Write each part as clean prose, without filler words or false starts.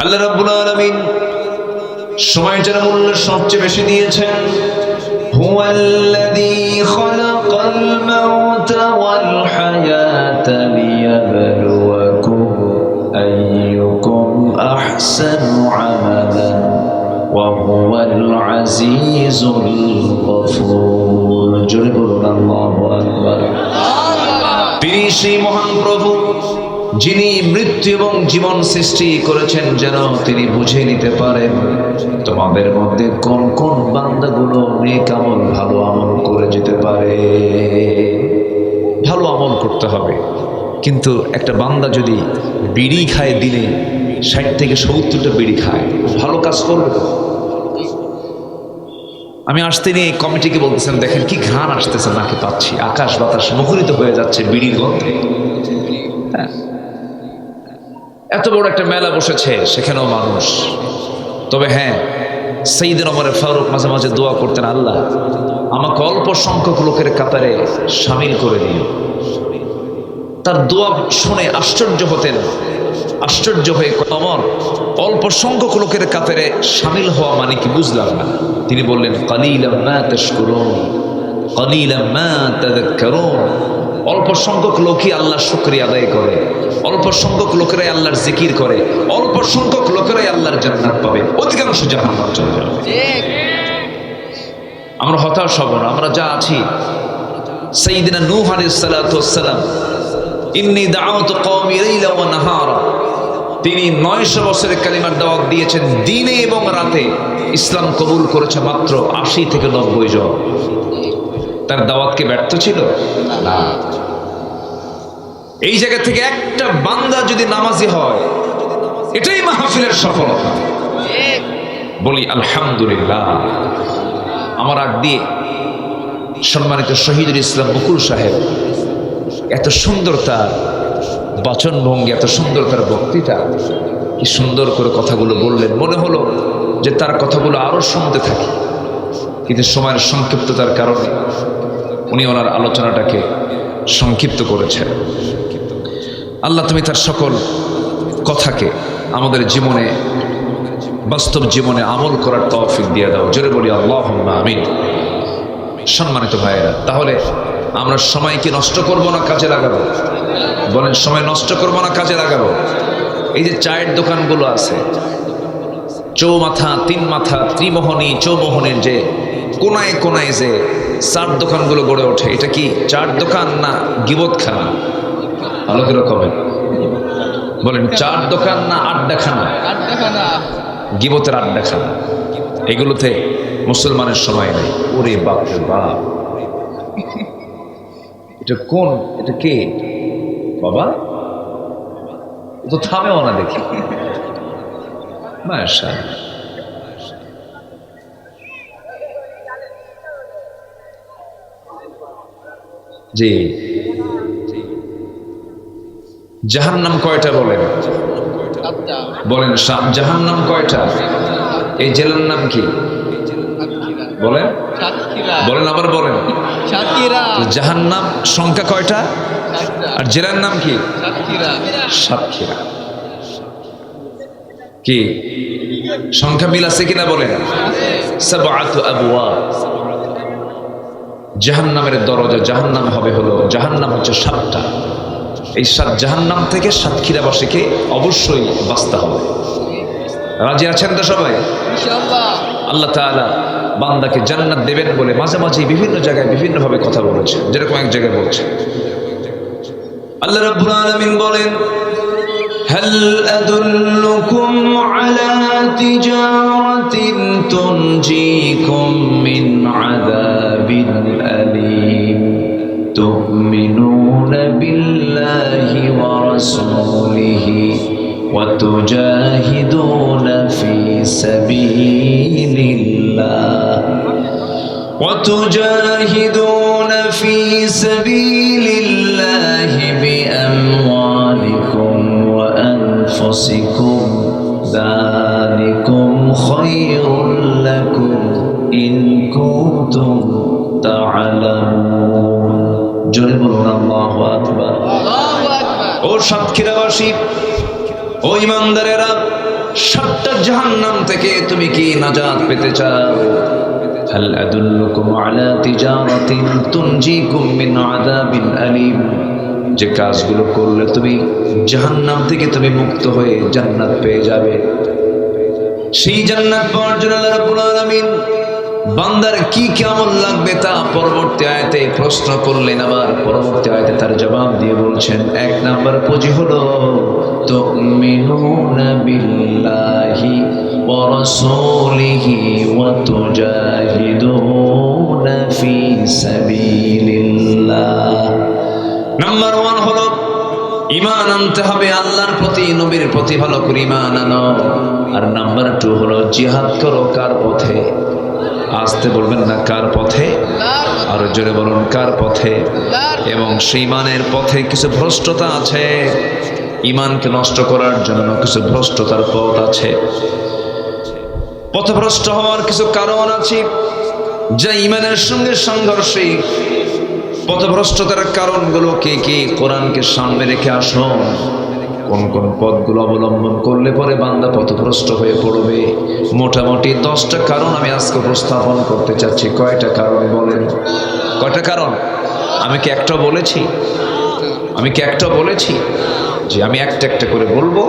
আল্লাহ রাব্বুল আলামিন সময়টার মূল্য সবচেয়ে বেশি দিয়েছেন। হুয়াল্লাযী খালাকাল মাউতা ওয়াল হায়াতা লিয়াবলুয়াকুম আইয়ুকুম আহসানু আমালান ওয়া হুয়াল আজিজুল গফুর। জোরে বলুন আল্লাহু আকবার। তিনি সেই মহান প্রভু যিনি মৃত্যু এবং জীবন সৃষ্টি করেছেন যেন তিনি বুঝে নিতে পারেন তোমাদের মধ্যে কোন কোন বান্দাগুলো নেক আমল ভালো আমল করে যেতে পারে। ভালো আমল করতে হবে, কিন্তু একটা বান্দা যদি বিড়ি খায় দিনে 60 থেকে 70টা বিড়ি খায়, ভালো কাজ করবে। আমি আসতে নিয়ে কমিটিকে বলতেছেন, দেখেন কি ঘ্রাণ আসতেছে, নাকে পাচ্ছি, আকাশ বাতাস মুখরিত হয়ে যাচ্ছে বিড়ির গন্ধে। হ্যাঁ, এত বড় একটা মেলা বসেছে, সেখানেও মানুষ। তবে হ্যাঁ, সাইয়েদনা ওমর ফারুক মাঝে মাঝে দোয়া করতেন, আল্লাহ আমাকে অল্প সংখ্যক লোকের কাতারে শামিল করে দিও। তার দোয়া শুনে আশ্চর্য হতেন, আশ্চর্য হয়ে ওমর অল্প সংখ্যক লোকের কাতারে শামিল হওয়া মানে কি বুঝলাম না। তিনি বললেন, কালিলাম মা তাশকুরুন কালিলাম মা তাযাক্কারুন। অল্প সংখ্যক লোকই আল্লাহর শুকরিয়া আদায় করে, অল্প সংখ্যক লোকেরাই আল্লাহর জিকির করে, অল্প সংখ্যক লোকেরাই আল্লাহর জান্নাত পাবে, অধিকাংশ জাহান্নামে চলে যাবে। আমরা হতাশ হব না, আমরা যা আছি। সাইয়্যিদিনা নূহ আলাইহিস সালাতু ওয়াস সালাম, ইন্নী দাআউতু কওমি লাইলা ওয়া নাহারা, তিনি 900 বছরের কালিমার দাওয়াত দিয়েছেন দিনে এবং রাতে। ইসলাম কবুল করেছে মাত্র 80 থেকে 90 জন। তার দাওয়াতকে ব্যর্থ ছিল না। এই জায়গা থেকে একটা বান্দা যদি নামাজি হয়, এটাই মাহফিলের সফলতা। বলি আলহামদুলিল্লাহ। আমার আগ দিয়ে সম্মানিত শহীদুল ইসলাম বকুল সাহেব, এত সুন্দর তার বচনভঙ্গি, এত সুন্দর তার বক্তৃতা, কি সুন্দর করে কথাগুলো বললেন। মনে হলো যে তার কথাগুলো আরো শুনতে থাকি, কিন্তু সময়ের সংক্ষিপ্ততার কারণে উনি ওনার আলোচনাটাকে সংক্ষিপ্ত করেছেন। আল্লাহ তুমি তার সকল কথাকে আমাদের জীবনে, বাস্তব জীবনে আমল করার তৌফিক দিয়ে দাও। জোরে বলি আল্লাহুম্মা আমিন। সম্মানিত ভাইয়েরা, তাহলে আমরা সময় কি নষ্ট করব না কাজে লাগাবো? বলেন, সময় নষ্ট করব না কাজে লাগাবো? এই যে চায়ের দোকানগুলো আছে, চৌমাথা, তিন মাথা, ত্রিমোহনী, চৌমোহনীর যে কোনায় কোনায় যে চার দোকানগুলো গড়ে ওঠে, এটা কি চার দোকান না গিবতখানা? ভালো করে কবেন, বলেন চার দোকান না আড্ডাখানা? গিবতের আড্ডাখানা। এগুলোতে মুসলমানের সময় নেই। ওরে বাপ রে বাপ, এটা কোন, এটা কে বাবা? তো থামেও না দেখি। মাশাআল্লাহ। জি, জাহান্নাম কয়টা বলেন? বলেন জাহান্নাম কয়টা? এই জেলার নাম কি বলেন? বলেন, আবার বলেন। জাহান্নাম সংখ্যা কয়টা আর জেলার নাম কি? সাতক্ষীরা। কি সংখ্যা মিল আছে কিনা বলেন? সাবআতু আবওয়াব। জাহান্নামের দরজা, জাহান্নাম হবে হলো, জাহান্নাম হচ্ছে 7টা। এই 7 জাহান্নাম থেকে সাতক্ষীরাবাসীকে অবশ্যই বাঁচতে হবে। রাজি আছেন তো সবাই? ইনশাআল্লাহ। আল্লাহ তাআলা বান্দাকে জান্নাত দেবেন বলে মাঝে মাঝে বিভিন্ন জায়গায় বিভিন্ন ভাবে কথা বলেছে। যেরকম এক জায়গায় বলছে, আল্লাহ রাব্বুল আলামিন বলেন, হাল আদুল্লুকুম আলা তিজারাতিন তুনজিকুম মিন আযাবিন আলীম তুমিনুনা বিল্লাহি ওয়া রাসূলিহি ওয়া তুজাহিদুনা ফি সাবিলিল্লাহ وتجاهدون في سبيل الله بأموالكم وأنفسكم ذلكم خير لكم إن كنتم تعلمون। জোরে বলুন আল্লাহু আকবার। ও সাতক্ষীরাবাসী, ও ইমানদারেরা, জাহান্নাম থেকে তুমি কি নাজাত পেতে চাও? হাল আদুল্লুকুম আলা তিজারাতিন তুনজিকুম মিন আযাবিন আলীম, যে কাজগুলো করলে তুমি জাহান্নাম থেকে তুমি মুক্ত হয়ে জান্নাত পেয়ে যাবে। সেই জান্নাত পাওয়ার জন্য আল্লাহ রাব্বুল আলামিন বান্দার কি কেমন লাগবে তা পরবর্তী আয়াতে প্রশ্ন করলেন, আবার পরবর্তী আয়াতে তার জবাব দিয়ে বলছেন, এক নাম্বার পুঁজি হলো তুমিনুনা বিল্লাহি ওয়া রাসূলিহি ওয়া তুজাহিদুনা ফি সাবিলিল্লাহ। নাম্বার 1 হলো ঈমান আনতে হবে আল্লাহর প্রতি, নবীর প্রতি ভালো করে ঈমান আনো। আর নাম্বার 2 হলো জিহাদ করো কার পথে? আসতে বলবেন না, কার পথে? আরো জোরে বলুন, কার পথে? এবং সেই ঈমানের পথে কিছু ভ্রষ্টতা আছে, ঈমানকে নষ্ট করার জন্য কিছু ভ্রষ্টতার পথ আছে, পথভ্রষ্ট হওয়ার কিছু কারণ আছে যা ঈমানের সঙ্গে সংঘর্ষী। পথভ্রষ্টতার কারণগুলো কি কি? কোরআনকে সামনে রেখে আসুন, কোন কোন পথগুলো অবলম্বন করলে পরে বান্দা পথভ্রষ্ট হয়ে পড়বে। মোটামুটি 10টা কারণ আমি আজকে উপস্থাপন করতে চাচ্ছি। কয়টা কারণ বলেন? কয়টা কারণ? আমি কি একটা বলেছি? আমি কি একটা বলেছি যে আমি একটা একটা করে বলবো,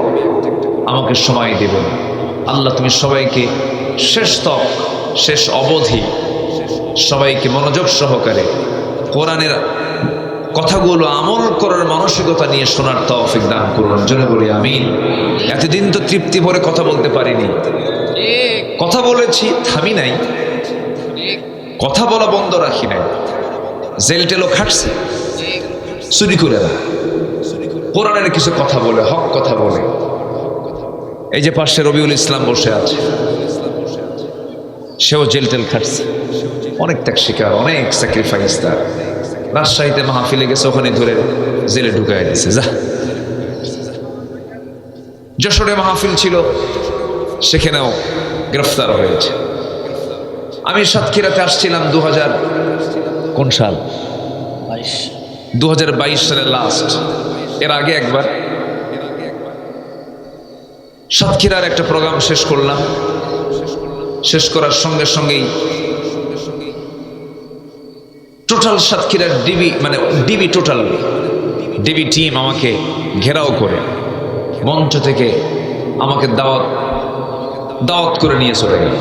আমাকে সময় দেবেন। আল্লাহ তুমি সবাইকে শেষ তক, শেষ অবধি সবাইকে মনোযোগ সহকারে কোরআনের কথাগুলো আমল করার মানসিকতা নিয়ে শোনার তৌফিক দান করুন। জন্য বলি আমিন। এতদিন তো তৃপ্তি ভরে কথা বলতে পারিনি, কথা বলেছি, থামি নাই, কথা বলা বন্ধ রাখি নাই, জেল টেলও খাটছি, চুরি করে না, কোরআনের কিছু কথা বলে, হক কথা বলে। এই যে পাশে রবিউল ইসলাম বসে আছে, সেও জেল টেল খাটছে, অনেক ত্যাগ শিকার, অনেক স্যাক্রিফাইস তার। রাজশাহীতে মাহফিলে গেছে, ওখানে ধরে জেলে ঢুকাই দিয়েছে। যা, যশোরে মাহফিল ছিল, সেখানেও গ্রেফতার হয়েছে। আমি সাতক্ষীরাতে আসছিলাম 2000 কোন সাল? 2022 সালের লাস্ট। এর আগে একবার সাতক্ষীরার একটা প্রোগ্রাম শেষ করলাম। শেষ করার সঙ্গে সঙ্গেই টোটাল সাতক্ষীরার ডিবি টোটাল ডিবি টিম আমাকে ঘেরাও করে মঞ্চ থেকে আমাকে দাওয়াত করে নিয়ে চলে গেল।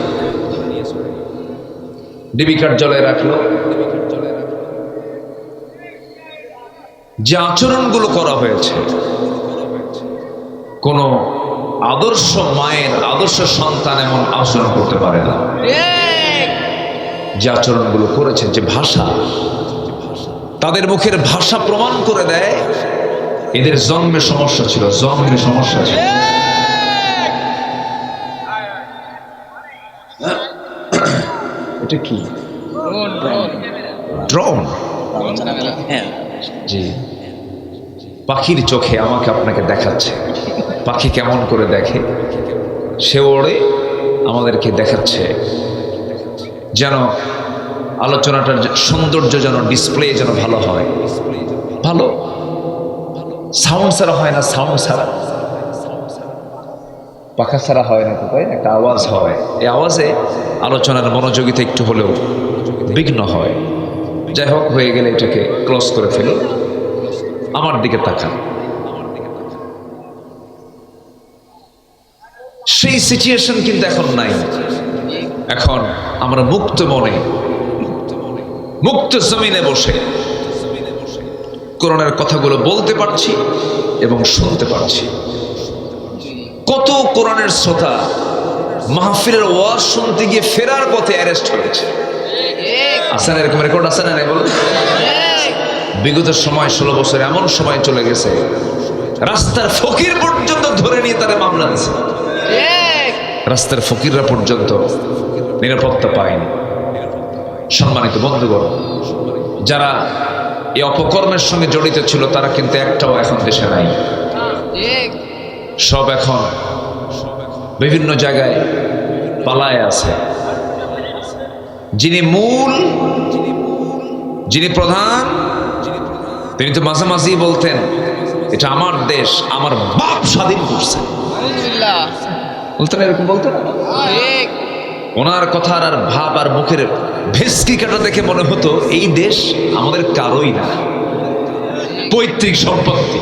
ডিবি কার্যালয়ে রাখলো। যে আচরণগুলো করা হয়েছে, কোন আদর্শ মায়ের, আদর্শ সন্তান এমন আচরণ করতে পারে না। যে আচরণগুলো করেছে, যে ভাষা, তাদের মুখের ভাষা প্রমাণ করে দেয় এদের জন্মে সমস্যা ছিল, জন্মে সমস্যা ছিল। এটা কি? ড্রোন। জি, পাখির চোখে আমাকে আপনাকে দেখাচ্ছে। পাখি কেমন করে দেখে, সে ওড়ে আমাদেরকে দেখাচ্ছে, যেন আলোচনাটার সৌন্দর্য, যেন ডিসপ্লে যেন ভালো হয়। ভালো সাউন্ড ছাড়া হয় না, সাউন্ড ছাড়া, পাখা ছাড়া হয় না, তো তাই একটা আওয়াজ হয়। এই আওয়াজে আলোচনার মনোযোগিতা একটু হলেও বিঘ্ন হয়। যাই হোক, হয়ে গেলে এটাকে ক্লোজ করে ফেলো। আমার দিকে তাকান। সেই সিচুয়েশন কিন্তু এখন নাই। এখন আমরা মুক্ত মনে, মুক্ত জমিনে বসে কোরআনের কথাগুলো বলতে পারছি এবং শুনতে পারছি। কত কোরআনের শ্রোতা মাহফিলের ওয়াজ শুনতে গিয়ে ফেরার পথে অ্যারেস্ট হয়েছে। আছে না এরকম রেকর্ড? আছে না? বলুন। বিগত সময় 16 বছর এমন সময় চলে গেছে, রাস্তার ফকির পর্যন্ত ধরে নিয়ে তারা মামলা দিয়েছে। রাস্তার ফকিররা পর্যন্ত নিরাপত্তা পায়নি। সম্মানিত বন্ধুগণ, যারা এই অপকর্মের সঙ্গে জড়িত ছিল তারা কিন্তু একটাও এখন দেশে নাই। সব এখন বিভিন্ন জায়গায় পালায় আছে। যিনি মূল, যিনি প্রধান, তিনি তো মাঝে মাঝেই বলতেন, এটা আমার দেশ, আমার বাপ স্বাধীন করছে। বলতেন এরকম বলতেন? ওনার কথার আর ভাব আর মুখের ভেস্কি কাটা দেখে মনে হতো এই দেশ আমাদের কারোই না, পৈতৃক সম্পত্তি।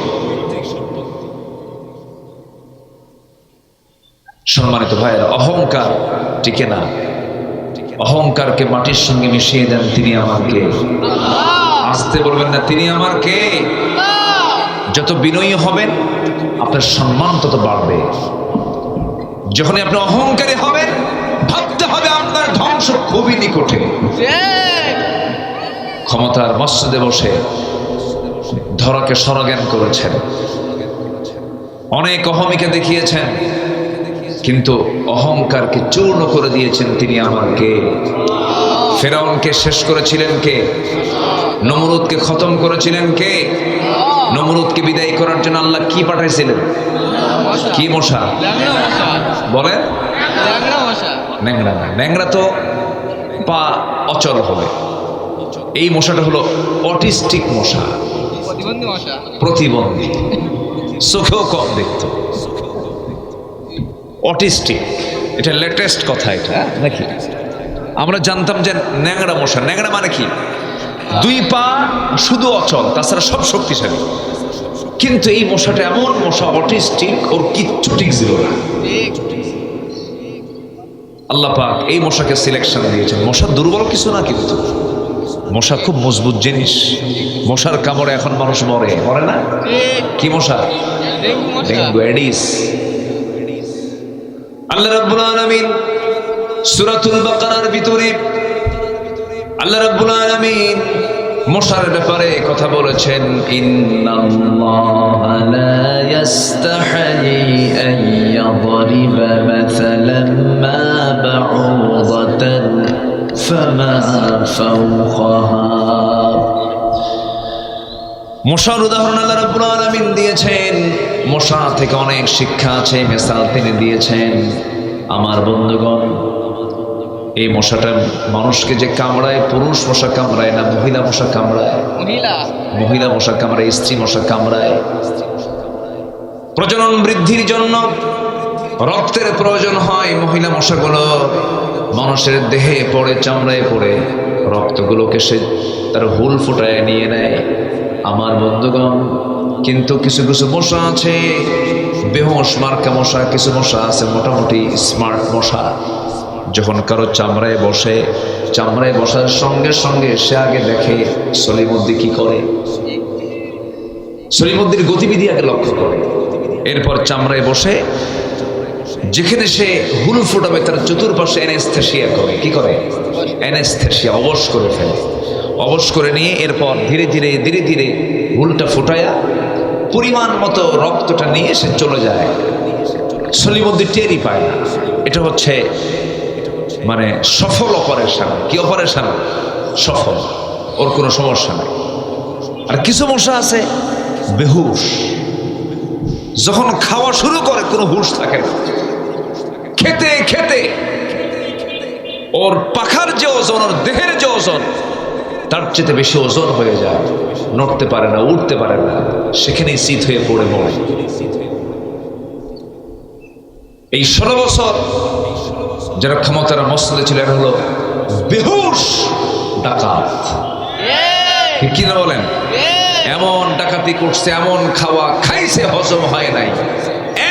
সম্মানিত ভাইয়েরা, অহংকার টিকে না। অহংকারকে মাটির সঙ্গে মিশিয়ে দেন, তিনি আমার কে। আসতে বলবেন না, তিনি আমার কে। যত বিনয়ী হবেন আপনার সম্মান তত বাড়বে। যখনই আপনি অহংকারী হবেন ভাবতে হবে আপনার ধ্বংস খুবই নিকটে। ক্ষমতার মসজিদে বসে ধরাকে সরজ্ঞান করেছেন, অনেক অহমিকে দেখিয়েছেন, কিন্তু অহংকারকে চূর্ণ করে দিয়েছেন তিনি আমার কে। ফেরাউনকে শেষ করেছিলেন কে? নমরুদকে খতম করেছিলেন কে? নমরুদকে বিদায় করার জন্য আল্লাহ কি পাঠাইছিলেন? কি মশা বলেন? ন্যাংরা না, ন্যাংরা তো পা অচল হবে। এই মশাটা হলো অটিস্টিক মশা, প্রতিবন্ধী, চোখেও কম দেখতো, অটিস্টিক। এটা লেটেস্ট কথা এটা নাকি? আমরা জানতাম যে ন্যাংরা মশা। ন্যাংরা মানে কি? দুই পা শুধু অচল, তাছাড়া সব শক্তিশালী। কিন্তু এই মশাটা এমন মশা, অটিস্টিক, ওর কিচ্ছু ঠিক ছিল না। আল্লাহ পাক এই মশাকে সিলেকশন দিয়েছেন। মশা দুর্বল কিছু না, কিন্তু মশা খুব মজবুত জিনিস। মশার কামড়ে এখন মানুষ মরে না? কি মশা? Dengue, Aedes. আল্লাহ রাব্বুল আলামিন সূরাতুল বাকারার ভিতরে আল্লাহ রাব্বুল আলামিন মশার ব্যাপারে কথা বলেছেন, ইন্নাল্লাহা লা ইস্তাহি আন ইয়াদরিবা মাসালান মা বাউদাতান ফামা ফাওকাহা। মশার উদাহরণ আল্লাহ রাব্বুল আলামিন দিয়েছেন। মশা থেকে অনেক শিক্ষা আছে, মিসাল তিনি দিয়েছেন। আমার বন্ধুগণ, এই মশাটা মানুষকে যে কামড়ায়, পুরুষ মশা কামড়ায় না, মহিলা মশা কামড়ায়। মহিলা মশা কামড়ায়, স্ত্রী মশা কামড়ায়। প্রজনন বৃদ্ধির জন্য রক্তের প্রয়োজন হয়। মহিলা মশাগুলো মানুষের দেহে পড়ে, চামড়ায় পড়ে, রক্তগুলোকে সে তার হুল ফুটায় নিয়ে নেয়। আমার বন্ধুগণ, কিন্তু কিছু কিছু মশা আছে বেহোশ মার্কা মশা, কিছু মশা আছে মোটামুটি স্মার্ট মশা। যখন কারো চামড়ায় বসে, চামড়ায় বসার সঙ্গে সঙ্গে সে আগে দেখে সলিমুদ্দি কি করে, সলিমুদ্দির গতিবিধি আগে লক্ষ্য করে। এরপর চামড়ায় বসে যেখানে সে হুল ফুটাবে তার চতুর্পাশে অ্যানেস্থেসিয়া করে। কি করে? অ্যানেস্থেসিয়া, অবশ করে ফেলে। অবশ করে নিয়ে এরপর ধীরে ধীরে ধীরে ধীরে হুলটা ফুটায়া পরিমাণ মতো রক্তটা নিয়ে সে চলে যায়। সলিমুদ্দি টেরই পায় না। এটা হচ্ছে মানে সফল অপারেশন। কি অপারেশন? সফল, ওর কোনো সমস্যা নেই। আর কিছু মশা আছে বেহুশ, যখন খাওয়া শুরু করে কোনো হুঁশ থাকে না। খেতে খেতে ওর পাখার যে ওজন, ওর দেহের যে ওজন, তার চেয়ে বেশি ওজন হয়ে যায়। নড়তে পারে না, উঠতে পারে না, সেখানেই শীত হয়ে পড়ে মরে। এই 16 বছর যারা ক্ষমতার মসনদে ছিল, এরা হলো বেহুশ ডাকাত। কি না বলেন? এমন ডাকাতি করছে, এমন খাওয়া খাইছে, হজম হয় নাই,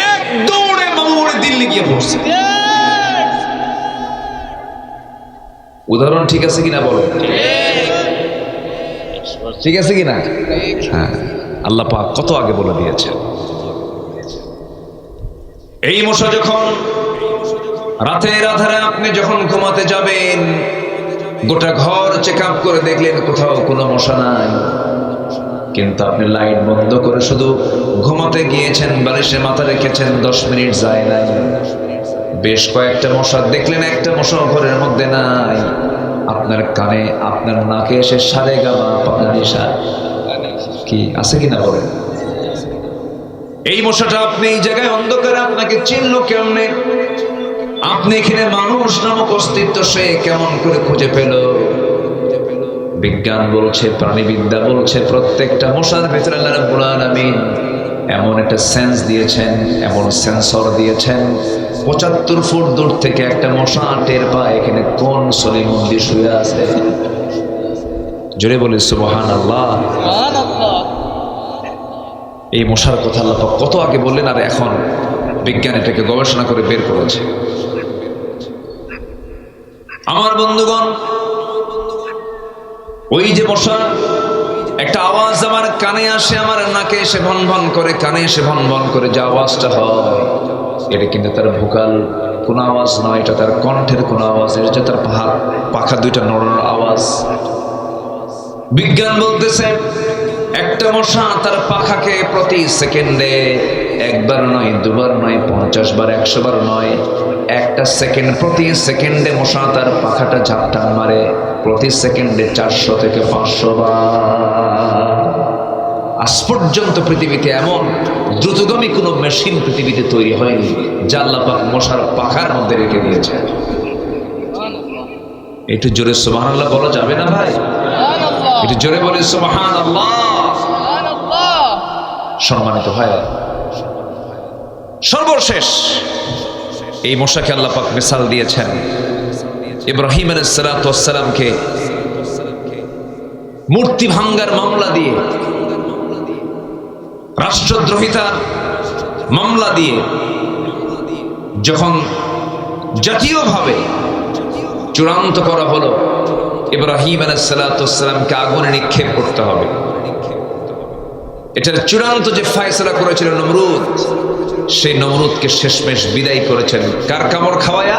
এক দৌড়ে মামুরে দিল্লি গিয়ে পড়ছে। উদাহরণ ঠিক আছে কিনা বলেন? ঠিক আছে কিনা? হ্যাঁ, আল্লাহ পাক কত আগে বলে দিয়েছেন। এই মশা যখন রাতের আধারে আপনি যখন ঘুমাতে যাবেন, গোটা ঘর চেক আপ করে দেখলেন কোথাও কোনো মশা নাই, কিন্তু আপনি লাইট বন্ধ করে শুধু ঘুমাতে গিয়েছেন, বালিশে মাথা রেখেছেন, 10 মিনিট যায় নাই, বেশ কয়েকটা মশা দেখলেন, একটা মশা ঘরের মধ্যে নাই। আপনার কানে, আপনার নাকে এসে সারে গামা পানিসা কি আছে কিনা বলেন? এই মশাটা আপনি এই জায়গায় অন্ধকারে আপনাকে চিনল কেমনে? আপনি এখানে মানুষ নামক অস্তিত্ব সে কেমন করে খুঁজে পেল? বিজ্ঞান বলছে, প্রাণীবিদ্যা বলছে, প্রত্যেকটা মশার ভেতরে আল্লাহ রাব্বুল আলামিন এমন একটা সেন্স দিয়েছেন, এমন সেন্সর দিয়েছেন, 75 ফুট দূর থেকে একটা মশা টের পায় এখানে কোন সলিমুদ্দি শুয়ে আছে। জোরে বলি সুবহানাল্লাহ। এই মশার কথা আল্লাহ পাক কত আগে বললেন, আর এখন বিজ্ঞান এটাকে গবেষণা করে বের করেছে। আমার বন্ধুগণ, ওই যে মশা, একটা আওয়াজ আমার কানে আসে, আমার নাকে এসে ভন ভন করে, কানে এসে ভন ভন করে যে আওয়াজটা হয়, এটা কিন্তু তার ভোকাল কোনো আওয়াজ নয়, এটা তার কণ্ঠের কোনো আওয়াজ, এটা তার পাখা দুইটা নড়ানোর আওয়াজ। বিজ্ঞান বলতেছে একটা মশা তার পাখাকে প্রতি সেকেন্ডে একবার নয়, দুবার নয়, 50 বার, 100 বার নয়, একটা সেকেন্ড, প্রতি সেকেন্ডে মশা তার পাখাটা ঝাপটান মারে, প্রতি সেকেন্ডে 400 থেকে 500 বার। আজ পর্যন্ত পৃথিবীতে এমন দ্রুতগামী কোনো মেশিন পৃথিবীতে তৈরি হয়নি যা আল্লাহ পাক মশার পাখার মধ্যে রেখে দিয়েছে। একটু জোরে সুবহানাল্লাহ বলা যাবে না ভাই? একটু জোরে বলি সুবহানাল্লাহ। সম্মানিত ভাই, সর্বশেষ এই মশাকে আল্লাহ পাক মিসাল দিয়েছেন ইব্রাহিম আলাইহিস সালাতু ওয়াস সালামকে মূর্তি ভাঙ্গার মামলা দিয়ে, রাষ্ট্রদ্রোহিতার মামলা দিয়ে যখন জাতীয়ভাবে চূড়ান্ত করা হলো ইব্রাহিম আলাইহিস সালাতু ওয়াস সালামকে আগুনে নিক্ষেপ করতে হবে, এটার চূড়ান্ত যে ফয়সালা করেছিল নমরুদ, সেই নমরুদকে শেষমেশ বিদায় করেছেন কার কামড় খাওয়ায়া?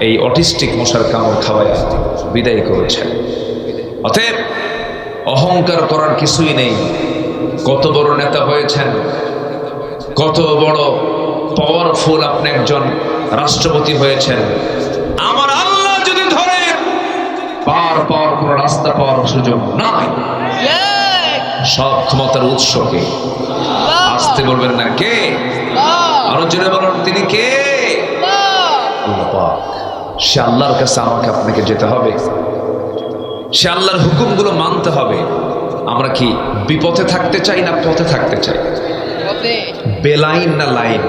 এই অটিস্টিক মশার কামড় খাওয়ায়া বিদায় করেছেন। অতএব অহংকার করার কিছুই নেই। কত বড় নেতা হয়েছেন, কত বড় পাওয়ারফুল আপনি একজন রাষ্ট্রপতি হয়েছেন, আমার আল্লাহ যদি ধরে পার পাওয়ার কোন রাস্তা পাওয়ার সুযোগ নাই। সব ক্ষমতার উৎস কে? আসতে বলবেন না কে? আরো জোরে বলুন তিনি কে? আল্লাহ পাক। সে আল্লাহর কাছে আমাকে আপনাকে যেতে হবে, সে আল্লাহর হুকুমগুলো মানতে হবে। আমরা কি বিপথে থাকতে চাই না পথে থাকতে চাই? বেলাইন না লাইন?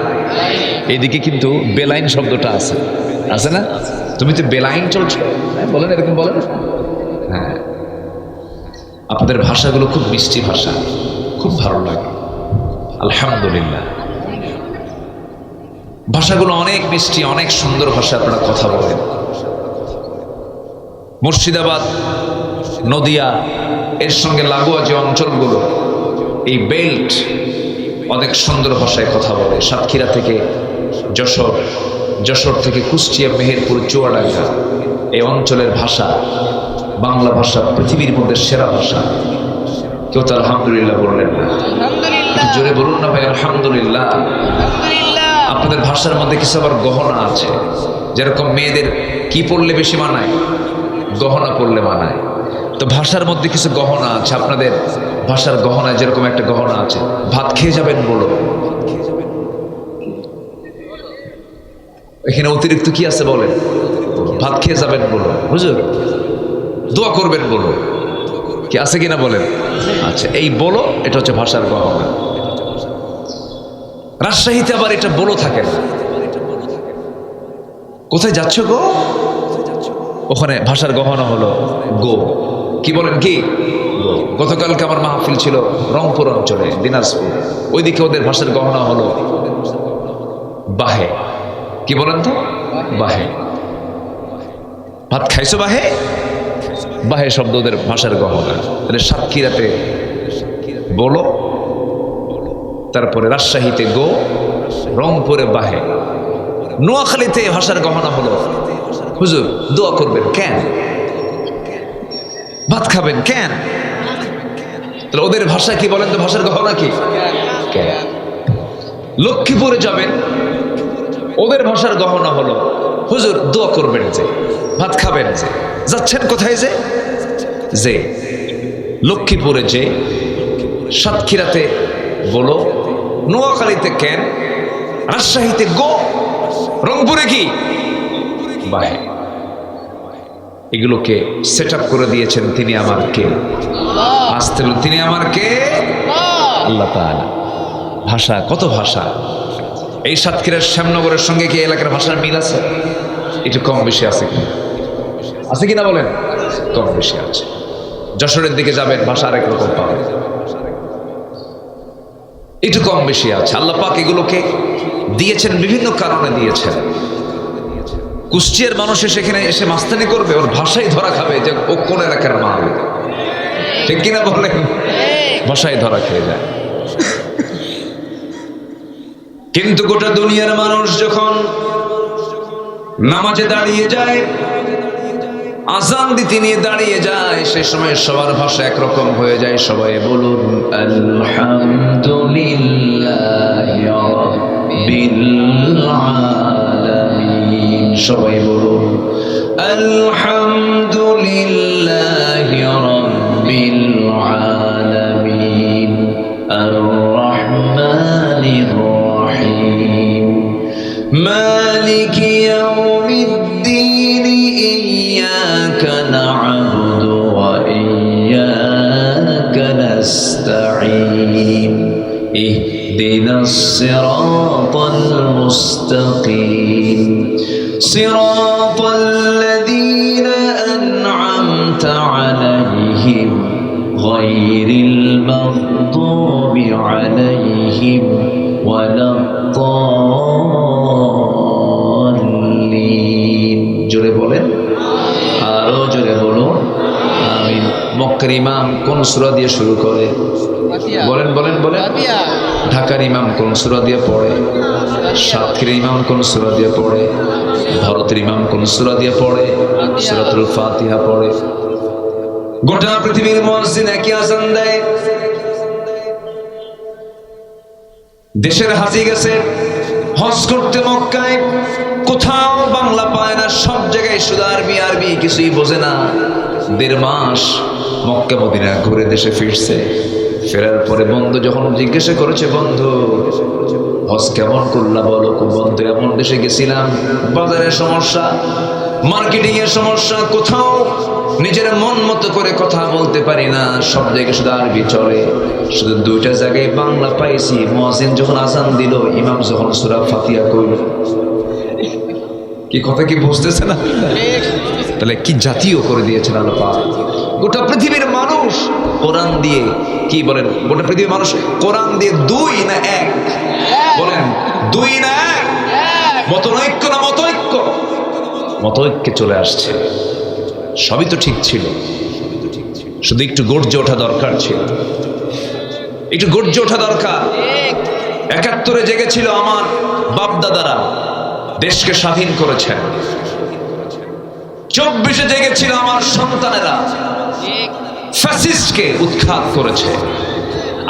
এদিকে কিন্তু বেলাইন শব্দটা আছে, আছে না? তুমি তো বেলাইন চলছো, বলেন, এরকম বলেন। হ্যাঁ, আপনাদের ভাষাগুলো খুব মিষ্টি ভাষা, খুব ভালো লাগে, আলহামদুলিল্লাহ। ভাষাগুলো অনেক মিষ্টি, অনেক সুন্দর ভাষা আপনারা কথা বলেন। মুর্শিদাবাদ, নদিয়া, এর সঙ্গে লাগোয়া যে অঞ্চলগুলো, এই বেল্ট অনেক সুন্দর ভাষায় কথা বলে। সাতক্ষীরা থেকে যশোর, যশোর থেকে কুষ্টিয়া, মেহেরপুর, চুয়াডাঙ্গা, এই অঞ্চলের ভাষা, বাংলা ভাষা পৃথিবীর মধ্যে সেরা ভাষা। কেউ তো আলহামদুলিল্লাহ বললেন না? জোরে বলুন না ভাই আলহামদুলিল্লাহ। আপনাদের ভাষার মধ্যে কিছু আবার গহনা আছে, যেরকম মেয়েদের কি পড়লে বেশি মানায়? গহনা পড়লে মানায়। তো ভাষার মধ্যে কিছু গহনা আছে, আপনাদের ভাষার গহনায় যেরকম একটা গহনা আছে, ভাত খেয়ে যাবেন বলো, এখানে অতিরিক্ত কি আছে বলেন? ভাত খেয়ে যাবেন বলো, হুজুর দোয়া করবেন বলো, কি আছে কিনা বলেন? আচ্ছা, এই বলো এটা হচ্ছে ভাষার গহনা। রাজশাহীতে আবার এটা বলো থাকে না। কোথায় যাচ্ছ গো? ওখানে ভাষার গহনা হলো গো। কি বলেন? কি গো। গতকালকে আমার মাহফিল ছিল রংপুর অঞ্চলে, দিনাজপুর, ওইদিকে ওদের ভাষার গহনা হলো বাহে। কি বলেন তো? বাহে। ভাত খাইছো বাহে? বাহে শব্দ ওদের ভাষার গহনা। তাহলে সাতক্ষীরাতে বলো, তারপরে রাজশাহীতে গো, রংপুরে বাহে, নোয়াখালীতে ভাষার গহনা হলো হুজুর দোয়া করবেন কেন, ভাত খাবেন কেন। তাহলে ওদের ভাষা কি বলেন তো? ভাষার গহনা কি? লক্ষ্মীপুরে যাবেন, ওদের ভাষার গহনা হলো হুজুর দোয়া করবেন যে, ভাত খাবেন যে। যাচ্ছেন কোথায়? যে যে লক্ষ্মীপুরে যে, সাতক্ষীরাতে বলো, নোয়াখালীতে কেন, রাজশাহীতে গো, রংপুরে কি বাহে। এগুলোকে সেট আপ করে দিয়েছেন তিনি আমার কে? আসতে তিনি আমার কে? আল্লাহ তাআলা। ভাষা, কত ভাষা, এই সাতক্ষীরার শ্যামনগরের সঙ্গে কি এলাকার ভাষার মিল আছে? একটু কম বেশি আছে কিনা? আছে কিনা বলেন? কম বেশি আছে। যশোরের দিকে যাবেন, ভাষা আরেক রকম পাবেন, একটু কম বেশি আছে। আল্লাহ পাক এগুলোকে দিয়েছেন, বিভিন্ন কারণে দিয়েছেন। কুষ্টিয়ার মানুষ সেখানে এসে মাস্তানি করবে, ওর ভাষাই ধরা খাবে যে ও কোন এলাকার মাল, ঠিক কিনা বলেন? ভাষাই ধরা খেয়ে যায়। কিন্তু গোটা দুনিয়ার মানুষ যখন নামাজে দাঁড়িয়ে যায়, আযান দিতে নিয়ে দাঁড়িয়ে যায়, সেই সময় সবার ভাষা একরকম হয়ে যায়। সবাই বলুন আলহামদুলিল্লাহি রাব্বিল আলামিন। সবাই বলুন আলহামদুলিল্লাহি রাব্বিল আলামিন আর রহমানির রহিম মালিকি ইয়াউমিদ্দিন ইয়্যাকা না'বুদু ওয়া ইয়্যাকা নাস্তাঈন ইহদিনাস সিরাতাল মুস্তাকিম সিরাতাল্লাযীনা আন'আমতা আলাইহিম গায়রিল মাগদুবি আলাইহিম ওয়ালাদ-দাল্লিন। জোরে বলেন, আরো জোরে বলুন আমিন। মক্কার ইমাম কোন সূরা দিয়ে শুরু করে? বলেন বলেন বলেন। ঢাকার ইমাম কোন সূরা দিয়ে পড়ে? সাতক্ষীরার ইমাম কোন সূরা দিয়ে পড়ে? ভারতের ইমাম কোন সূরা দিয়ে পড়ে? সূরাতুল ফাতিহা পড়ে। গোটা পৃথিবীর মুয়াজ্জিন একই আযান দেয়। দেশের হাজি গেছে হজ করতে মক্কায়, কোথাও বাংলা পায় না, সব জায়গায় শুধু আরবি আরবি, কিছুই বোঝে না। 1.5 মাস মক্কা মদিনা ঘুরে দেশে ফিরছে। ফেরার পরে বন্ধু যখন জিজ্ঞাসা করেছে, বন্ধু হজ কেমন করলা বলো? বন্ধু এমন দেশে গেছিলাম, বাজারের সমস্যা, মার্কেটিং এর সমস্যা, কোথাও নিজের মন মতো করে কথা বলতে পারি না, সব জায়গায় শুধু আরবি চলে, শুধু 2টা জায়গায় বাংলা পাইছি। মুয়াজ্জিন যখন আযান দিল, ইমাম যখন সূরা ফাতিহা কইল। কি কথা কি বুঝতেছে না? তাহলে কি জাতীয় করে দিয়েছেন আল্লাহ পাক। গোটা পৃথিবীর মানুষ কোরআন দিয়ে, কি বলেন, গোটা পৃথিবীর মানুষ কোরআন দিয়ে 2 না 1? বলেন 2 না 1? মতনৈক্য না মতৈক্য? মতৈক্যে চলে আসছে। সবই তো ঠিক ছিল, শুধু একটু গর্জে ওঠা দরকার ছিল, একটু গর্জে ওঠা দরকার। 71-এ জেগেছিল আমার বাপ দাদারা, দেশকে স্বাধীন করেছেন। 24-এ জেগেছিল আমার সন্তানেরা, ফ্যাসিস্টকে উৎখাত করেছে।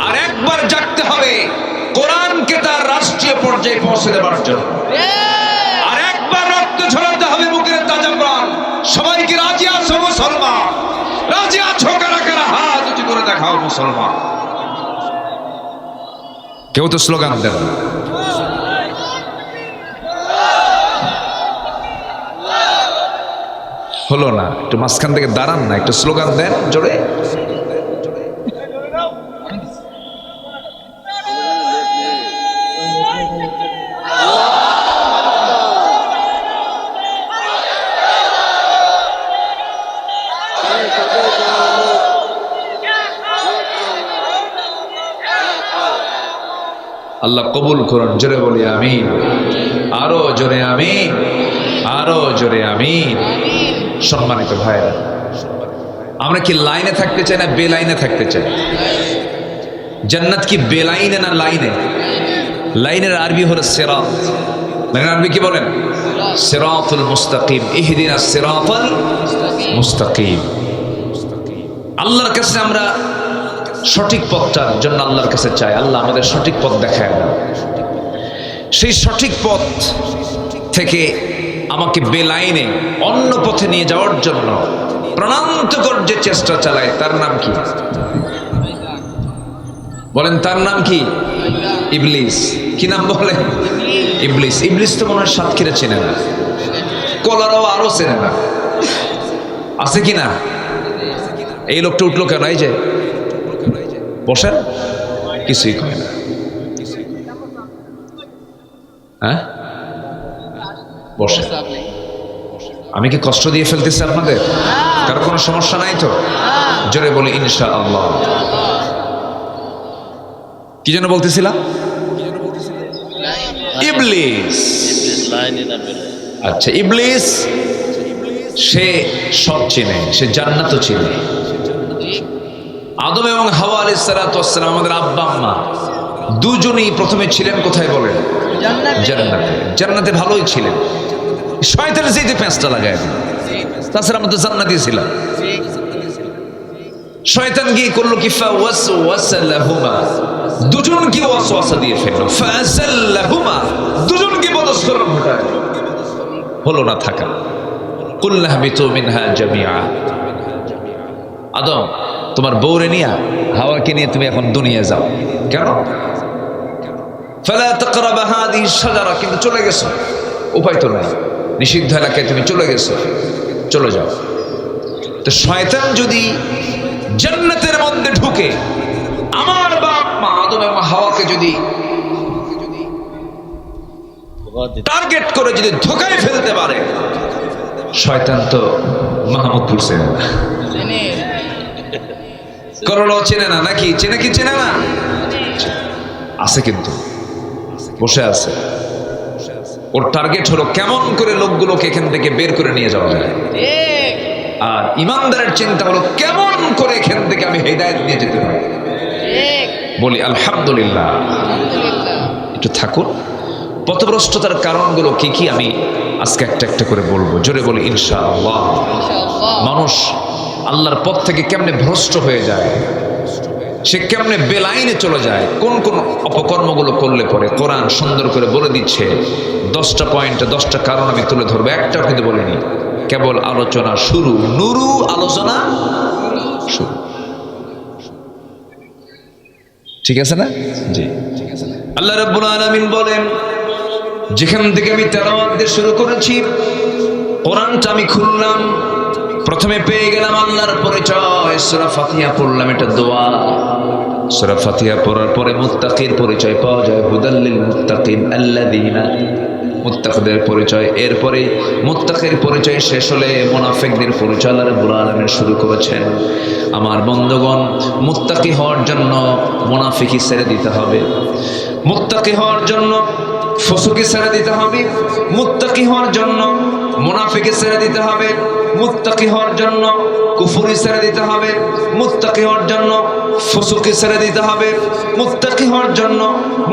আর একবার জাগতে হবে কোরআনকে তার রাষ্ট্রীয় পর্যায়ে পৌঁছে দেবার জন্য। আর একবার রক্ত ঝরাতে হবে বুকের তাজা প্রাণ। সবাইকে রাজি আছো মুসলমান? রাজি আছো কারা কারা? হাত উঁচু করে দেখাও মুসলমান। কেউ তো স্লোগান দেন না। হলো না, একটু মাঝখান থেকে দাঁড়ান না, একটু স্লোগান দেন জোরে। আল্লাহ কবুল করুন, জোরে বলি আমিন। আরো জোরে আমিন, আরো জোরে আমিন। সম্মানিত ভাইরা, আমরা কি লাইনে থাকতে চাই না বেলাইনে থাকতে চাই? জান্নাত কি বেলাইনে না লাইনে? লাইনের আরবি হলো সিরাত। লাইনের আরবি কি বলেন? সিরাতুল মুস্তাকিম, ইহদিনাস সিরাতাল মুস্তাকিম। আল্লাহর কাছে আমরা সঠিক পথটার জন্য আল্লাহর কাছে চাই, আল্লাহ আমাদের সঠিক পথ দেখায় দাও। সেই সঠিক পথ থেকে আমাকে বেলাইনে অন্য পথে নিয়ে যাওয়ার জন্য প্রাণান্তকর যে চেষ্টা চালায়, তার নাম কি বলেন? তার নাম কি? ইবলিস। কি নাম বলেন? ইবলিস। ইবলিস তো মনে হয় সাতক্ষীরা চেনে না, কলারাও আরো চেনে না, আছে কি না? এই লোকটা উঠলো কেন? এই যে বসেন, কিছুই কয় না। হ্যাঁ, বসে। আমি কি কষ্ট দিয়ে ফেলতেছি আপনাদের? কারো কোনো সমস্যা নাই তো? জোরে বলি ইনশাআল্লাহ। কি যেন বলতেছিলাম? ইবলিস। আচ্ছা, ইবলিস সে সব চেনে, সে জান্নাতও চেনে। আদম এবং হাওয়া আলাইহিস সালাতু ওয়াস সালাম, আমাদের আব্বা আম্মা দুজনেই প্রথমে ছিলেন কোথায় বলেন? জান্নাতে। জান্নাতে ভালোই ছিলেন, শয়তানের যেতে পেঁচটা লাগায় দিল। তাছাড়া আমরা তো জান্নাতে ছিলাম। শয়তান গিয়ে করলো কি? ফাওয়াসওয়াসা লাহুমা, দুজনকে ওয়াসওয়াসা দিয়ে ফেললো। ফাযাল্লাহুমা, দুজনকে পদস্খলন ঘটায়, হলো না থাকা। কুল্লা হাবিতু মিনহা জামিআ, আদম তোমার বউরে নিয়া হাওয়াকে নিয়ে তুমি এখন দুনিয়া যাও। কেন? ফালা তাকরাবা হাদিহি শাজারা, কিন্তু চলে গেছো, উপায় তো নাই, নিষিদ্ধ এলাকায় তুমি চলে গেছো, চলে যাও। তো শয়তান যদি জান্নাতের মধ্যে ঢুকে আমার বাপ মা আদম এবং হাওয়াকে যদি টার্গেট করে যদি ধোকায় ফেলতে পারে, শয়তান তো মাহমুদপুর চেনে না, করলো চেনে না, নাকি চেনে? কি চেনে না? আছে, কিন্তু বসে আছে। ওর টার্গেট হলো কেমন করে লোকগুলোকে এখান থেকে বের করে নিয়ে যাওয়া যায়। আর ইমানদারের চিন্তা হলো কেমন করে এখান থেকে আমি হেদায়েত নিয়ে যেতে পারি। বলি আলহামদুলিল্লাহ। একটু থাকুন, পথভ্রষ্টতার কারণগুলো কি কি আমি আজকে একটা একটা করে বলবো। জোরে বলি ইনশাআল্লাহ। মানুষ আল্লাহর পথ থেকে কেমনে ভ্রষ্ট হয়ে যায়, সে কেমনে বেলাইনে চলে যায়, কোন কোন অপকর্মগুলো করলে পরে কোরআন সুন্দর করে বলে দিচ্ছে। 10টা পয়েন্টে 10টা কারণ আমি তুলে ধরবো, একটাও কিন্তু বলিনি, কেবল আলোচনা শুরু। নুরু, আলোচনা শুরু। ঠিক আছে না? জি, আল্লাহ রাব্বুল আলামিন বলেন, যেখান থেকে আমি তেলাওয়াত দিয়ে শুরু করেছি, কোরআনটা আমি খুললাম, প্রথমে পেয়ে গেলাম আল্লাহর পরিচয়। সূরা ফাতিহা পড়লাম, এটা দোয়া। সূরা ফাতিহা পড়ার পরে মুত্তাকির পরিচয় পাওয়া যায়, হুদাল্লিল মুত্তাকিন আল্লাযীনা, মুত্তাকিদের পরিচয়। এরপরে মুত্তাকির পরিচয় শেষ হলে মুনাফিকদের পরিচয় আল্লাহ রাব্বুল আলামিন শুরু করেছেন। আমার বন্ধুগণ, মুত্তাকি হওয়ার জন্য মুনাফিকি ছেড়ে দিতে হবে, মুত্তাকি হওয়ার জন্য ফুসুকি ছেড়ে দিতে হবে, মুত্তাকি হওয়ার জন্য মুনাফিকি ছেড়ে দিতে হবে, মুত্তাকি হওয়ার জন্য কুফরি ছেড়ে দিতে হবে, মুত্তাকি হওয়ার জন্য ফুসুকি ছেড়ে দিতে হবে, মুত্তাকি হওয়ার জন্য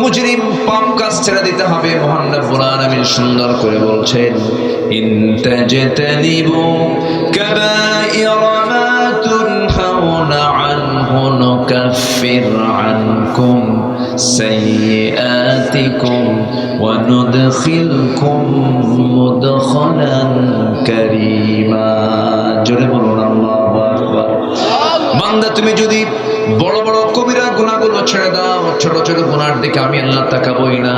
মুজরিম পাপ কাজ ছেড়ে দিতে হবে। মহান রব্বুল আলামিন সুন্দর করে বলছেন, ইন তাজতানিবু কাবাইরা মা তুনহাউনা আনহু নুকাফির আনকুম সাইয়্যাতিকুম ওয়া নুদখিলকুম মুদখালান কারীমা। জোরে বলুন আল্লাহু আকবার। বান্দা, তুমি যদি বড় বড় কবিরা গুনাহগুলো ছেড়ে দাও, ছোট ছোট গুনার দিকে আমি আল্লাহ তাকাবই না।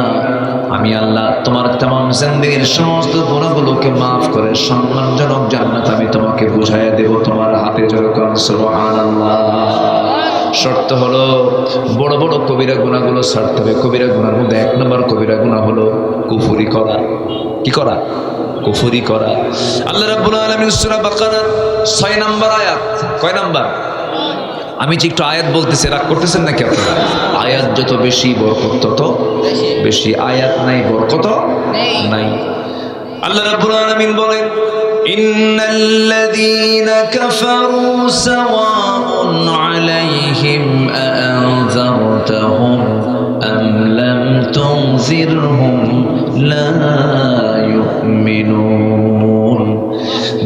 আমি আল্লাহ তোমার तमाम জিন্দেগীর সমস্ত গুনাহগুলোকে মাফ করে সম্মানজনক জান্নাত আমি তোমাকে বুঝাইয়া দেব তোমার হাতে। জোরে কোন সুবহানাল্লাহ। শর্ত হলো বড় বড় কবিরা গুনাহগুলো ছাড়তে হবে। কবিরা গুনার মধ্যে 1 নম্বর কবিরা গুনাহ হলো কুফরি করা। কি করা? কুফরি করা। আল্লাহ রাব্বুল আলামিন সূরা বাকারার 6 নম্বর আয়াত। কয় নাম্বার? আমি যে একটু আয়াত বলতেছি, রাগ করতেছেন নাকি আপনারা? আয়াত যত বেশি বরকত তত বেশি, আয়াত নাই বরকত নাই। আল্লাহ রাব্বুল আলামিন বলেন, ইন্নাল্লাযীনা কাফারু সাওয়াউন আলাইহিম আ'আনযারতাহুম আম লাম তুনযিরহুম লা ইউমিনুন।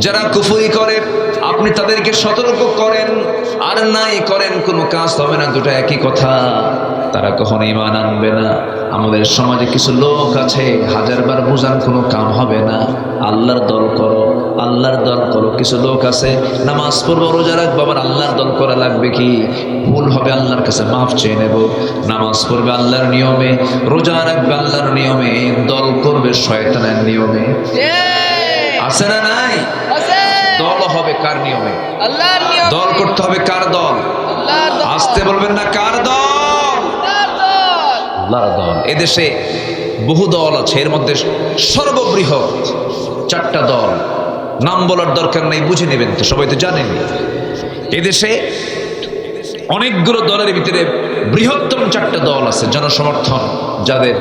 যারা কুফরি করে আপনি তাদেরকে সতর্ক করেন আর নাই করেন, কোনো কাজ হবে না, দুটো একই কথা। তারা কখনো ঈমান আনবে না। আমাদের সমাজে কিছু লোক আছে, 1000বার বুঝান কোনো কাম হবে না। আল্লাহর দল করো, আল্লাহর দল করো। কিছু লোক আছে, নামাজ পড়বো, রোজা রাখবো, আবার আল্লাহর দল করা লাগবে কি? ভুল হবে আল্লাহর কাছে মাফ চেয়ে নেব। নামাজ পড়বে আল্লাহর নিয়মে, রোজা রাখবে আল্লাহর নিয়মে, দল করবে শয়তানের নিয়মে। আছে না নাই? দল হবে কার নিয়মে? আল্লাহর নিয়মে। দল করতে হবে কার দল? আল্লাহর দল। আসতে বলবেন না, কার দল? আল্লাহর দল। আল্লাহর দল। এদেশে বহু দল আছে, এর মধ্যে সর্ববৃহৎ 4টা দল, নাম বলার দরকার নেই, বুঝে নেবেন তো, সবাই তো জানেন। এদেশে অনেকগুলো দলের ভিতরে বৃহত্তম 4টা দল আছে, জনসমর্থন যাদের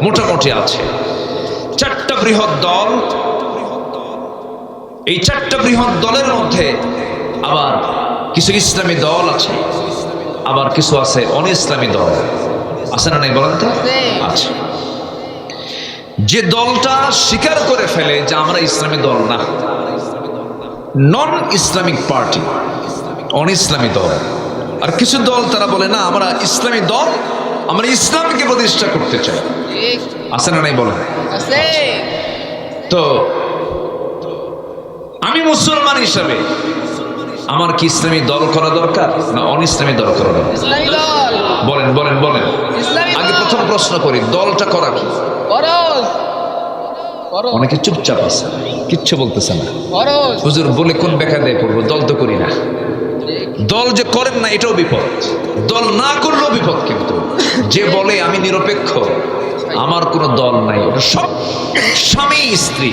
মোটামুটি আছে। 4টা বৃহৎ দল, এই 4টা বৃহৎ দলের মধ্যে আবার কিছু ইসলামী দল আছে, আবার কিছু আছে অন-ইসলামী দল। আছে না নাই বলেন তো? আছে। যে দলটা স্বীকার করে ফেলে যে আমরা ইসলামী দল না, নন ইসলামিক পার্টি, অন-ইসলামী দল। আর কিছু দল তারা বলে না আমরা ইসলামী দল, আমরা ইসলামকে প্রতিষ্ঠা করতে চাই। আছে না নাই বলেন? তো আমি মুসলমান হিসাবে আমার কি ইসলামী দল করা দরকার না অন-ইসলামী দল করা দরকার? বলেন বলেন বলেন। আগে প্রথম প্রশ্ন করি, দলটা করা কি? অনেকে চুপচাপ আছে, কিচ্ছু বলতেছে না। হুজুর বলে কোন ব্যাখ্যা দেয় পড়বো, দল তো করি না। দল যে করেন না এটাও বিপদ, দল না করলেও বিপদ। কিন্তু যে বলে আমি নিরপেক্ষ, আমার কোনো দল নাই, ওটা সব স্বামী স্ত্রী,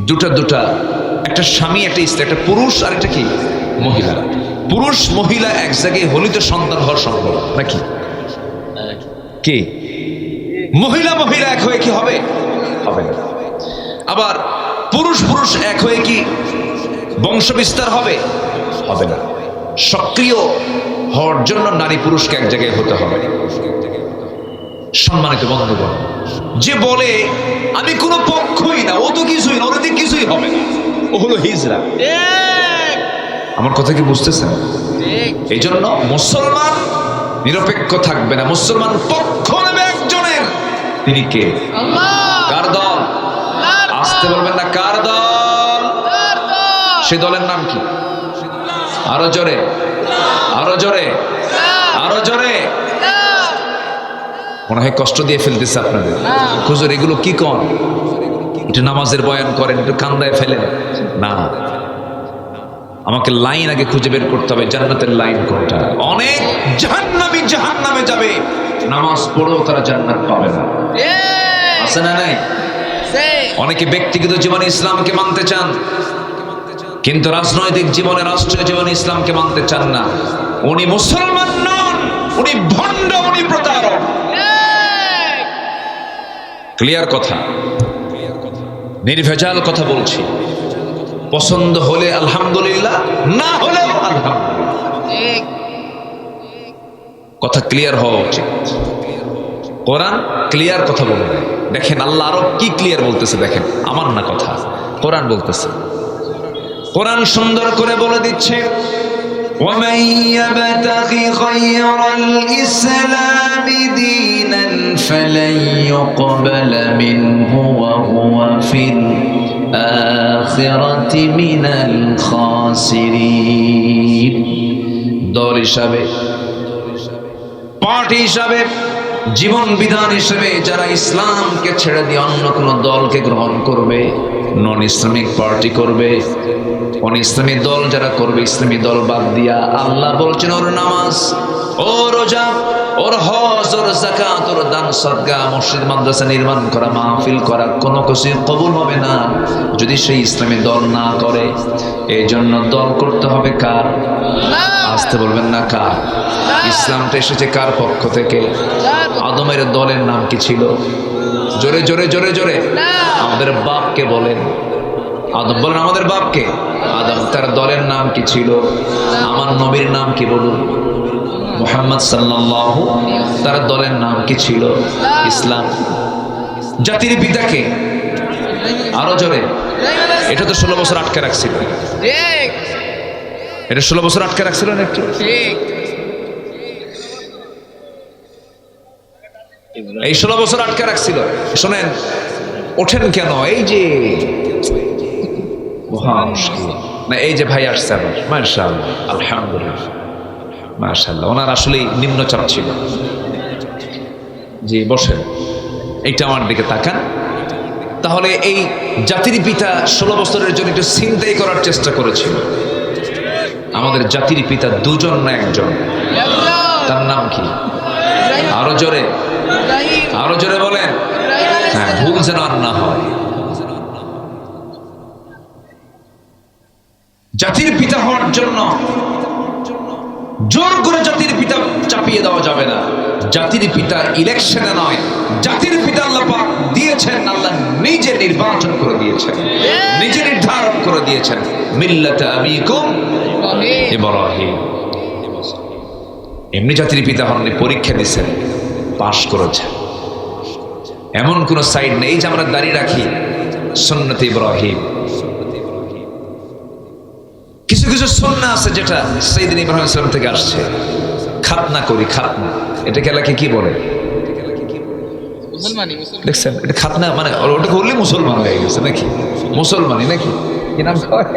দুটা, একটা স্বামী একটা স্ত্রী, একটা পুরুষ আর একটা কি মহিলা। পুরুষ মহিলা এক জায়গায় হলে তো সন্তান হওয়ার সম্ভব নাকি? কি মহিলা মহিলা এক হয়ে কি হবে? হবে না। আবার পুরুষ পুরুষ এক হয়ে কি বংশ বিস্তার হবে? হবে না। সক্রিয় হওয়ার জন্য নারী পুরুষকে এক জায়গায় হতে হবে। সম্মানিত বন্ধুগণ, যে বলে আমি কোনো পক্ষই না, ও তো কিছুই না, ওর দিক কিছুই হবে না, ও হলো হিজড়া। আমার কথা কি বুঝতেছেন? এই জন্য মুসলমান নিরপেক্ষ থাকবে না, মুসলমান পক্ষ নেবে একজনের। তিনি কে? কার দল? আসতে বলবেন না, কার দল? সে দলের নাম কি? আরো জোরে, আরো জোরে, আরো জোরে। মনে হয় কষ্ট দিয়ে ফেলতেছে আপনাদের। হুজুর এগুলো কি কন? একটু নামাজের বয়ান করেন, একটু কান্দায় ফেলেন না। আমাকে লাইন আগে খুঁজে বের করতে হবে, জান্নাতের লাইন কোনটা। অনেক জাহান্নামী জাহান্নামে যাবে, নামাজ পড়েও তারা জান্নাত পাবে না। আছে না নাই? অনেকে ব্যক্তিগত জীবনে ইসলামকে মানতে চান, কিন্তু রাজনৈতিক জীবনে, রাষ্ট্রীয় জীবনে ইসলামকে মানতে চান না। উনি মুসলমান নন, উনি ভণ্ড, উনি প্রতারক। ক্লিয়ার কথা, নির্ভেজাল কথা বলছি। পছন্দ হলে আলহামদুলিল্লাহ, না হলেও আলহামদুলিল্লাহ। কথা ক্লিয়ার হওয়া উচিত। কোরআন ক্লিয়ার কথা বলে দেয়। দেখেন আল্লাহ আরো কি ক্লিয়ার বলতেছে, দেখেন, আমার না কথা, কোরআন বলতেছে। কোরআন সুন্দর করে বলে দিচ্ছে, وَمَن يَبْتَغِ غَيْرَ الْإِسْلَامِ دِينًا فَلَن يُقْبَلَ مِنْهُ وَهُوَ فِي الْآخِرَةِ مِنَ الْخَاسِرِينَ। দল হিসাবে, পার্টি হিসাবে, জীবন বিধান হিসেবে যারা ইসলামকে ছেড়ে দিয়ে অন্য কোনো দলকে গ্রহণ করবে, নন ইসলামিক পার্টি করবে, অন ইসলামী দল যারা করবে, ইসলামী দল বাদ দিয়া, আল্লাহ বলছেন ওর নামাজ, ও রোজা, ওর হজ, ওর যাকাত, ওর দান সদকা, মসজিদ মাদ্রাসা নির্মাণ করা, মাহফিল করা, কোনো কিছু কবুল হবে না যদি সেই ইসলামী দল না করে। এই জন্য দল করতে হবে কার? আসতে বলবেন না, কার? ইসলামটা এসেছে কার পক্ষ থেকে? আদমের দলের নাম কি ছিল? জোরে জোরে জোরে জোরে। আমাদের বাপকে বলেন, আদম বলেন, আমাদের বাপকে আদম। তার দলের নাম কি ছিল? আমার নবীর নাম কি বলুন? মুহাম্মদ সাল্লাল্লাহু। তার দলের নাম কি ছিল? ইসলাম। জাতির পিতাকে আরো জোরে। এটা তো 16 বছর আটকে রাখছিল, এটা 16 বছর আটকে রাখছিল না একটু? এই 16 বছর আটকে রাখছিল। শোনেন, ওঠেন কেন? এই যে না, এই যে ভাই আসছে আবার, মাশাআল্লাহ, আলহামদুলিল্লাহ, মাশাআল্লাহ। ওনার আসলে নিম্নচাপ ছিল। জি বসেন, এইটা আমার দিকে তাকান। তাহলে এই জাতির পিতা 16 বছরের জন্য একটু ছিনতাই করার চেষ্টা করেছিল। আমাদের জাতির পিতা দুজন না একজন? তার নাম কি? আরো জোরে। আরো জোরে বলেন। হ্যাঁ, ভুল যেন আর না হয়। জাতির পিতা হওয়ার জন্য জোর করে জাতির পিতা চাপিয়ে দেওয়া যাবে না। জাতির পিতা ইলেকশনে নয়, জাতির পিতা আল্লাহ পাক দিয়েছেন, আল্লাহ নিজে নির্বাচন করে দিয়েছেন, নিজে নির্ধারণ করে দিয়েছেন, মিল্লাতে আবিকুম ইব্রাহিম। এমনি জাতির পিতা হননি, পরীক্ষা দিয়েছেন, পাশ করেছেন। এমন কোন সাইড নেই যে আমরা দাঁড়িয়ে রাখি সুন্নতে ইব্রাহিম। কিছু কিছু সুন্নাহ আছে যেটা সাইয়েদনা ইব্রাহিম আলাইহিস সালাম থেকে আসছে। খাতনা করি, খাতনা, এটাকে এলাকায় কি বলে? দেখছেন, এটা খাতনা মানে ওটা করলে মুসলমান হয়ে গেছে নাকি? মুসলমানই নাকি? কি নাম হয়?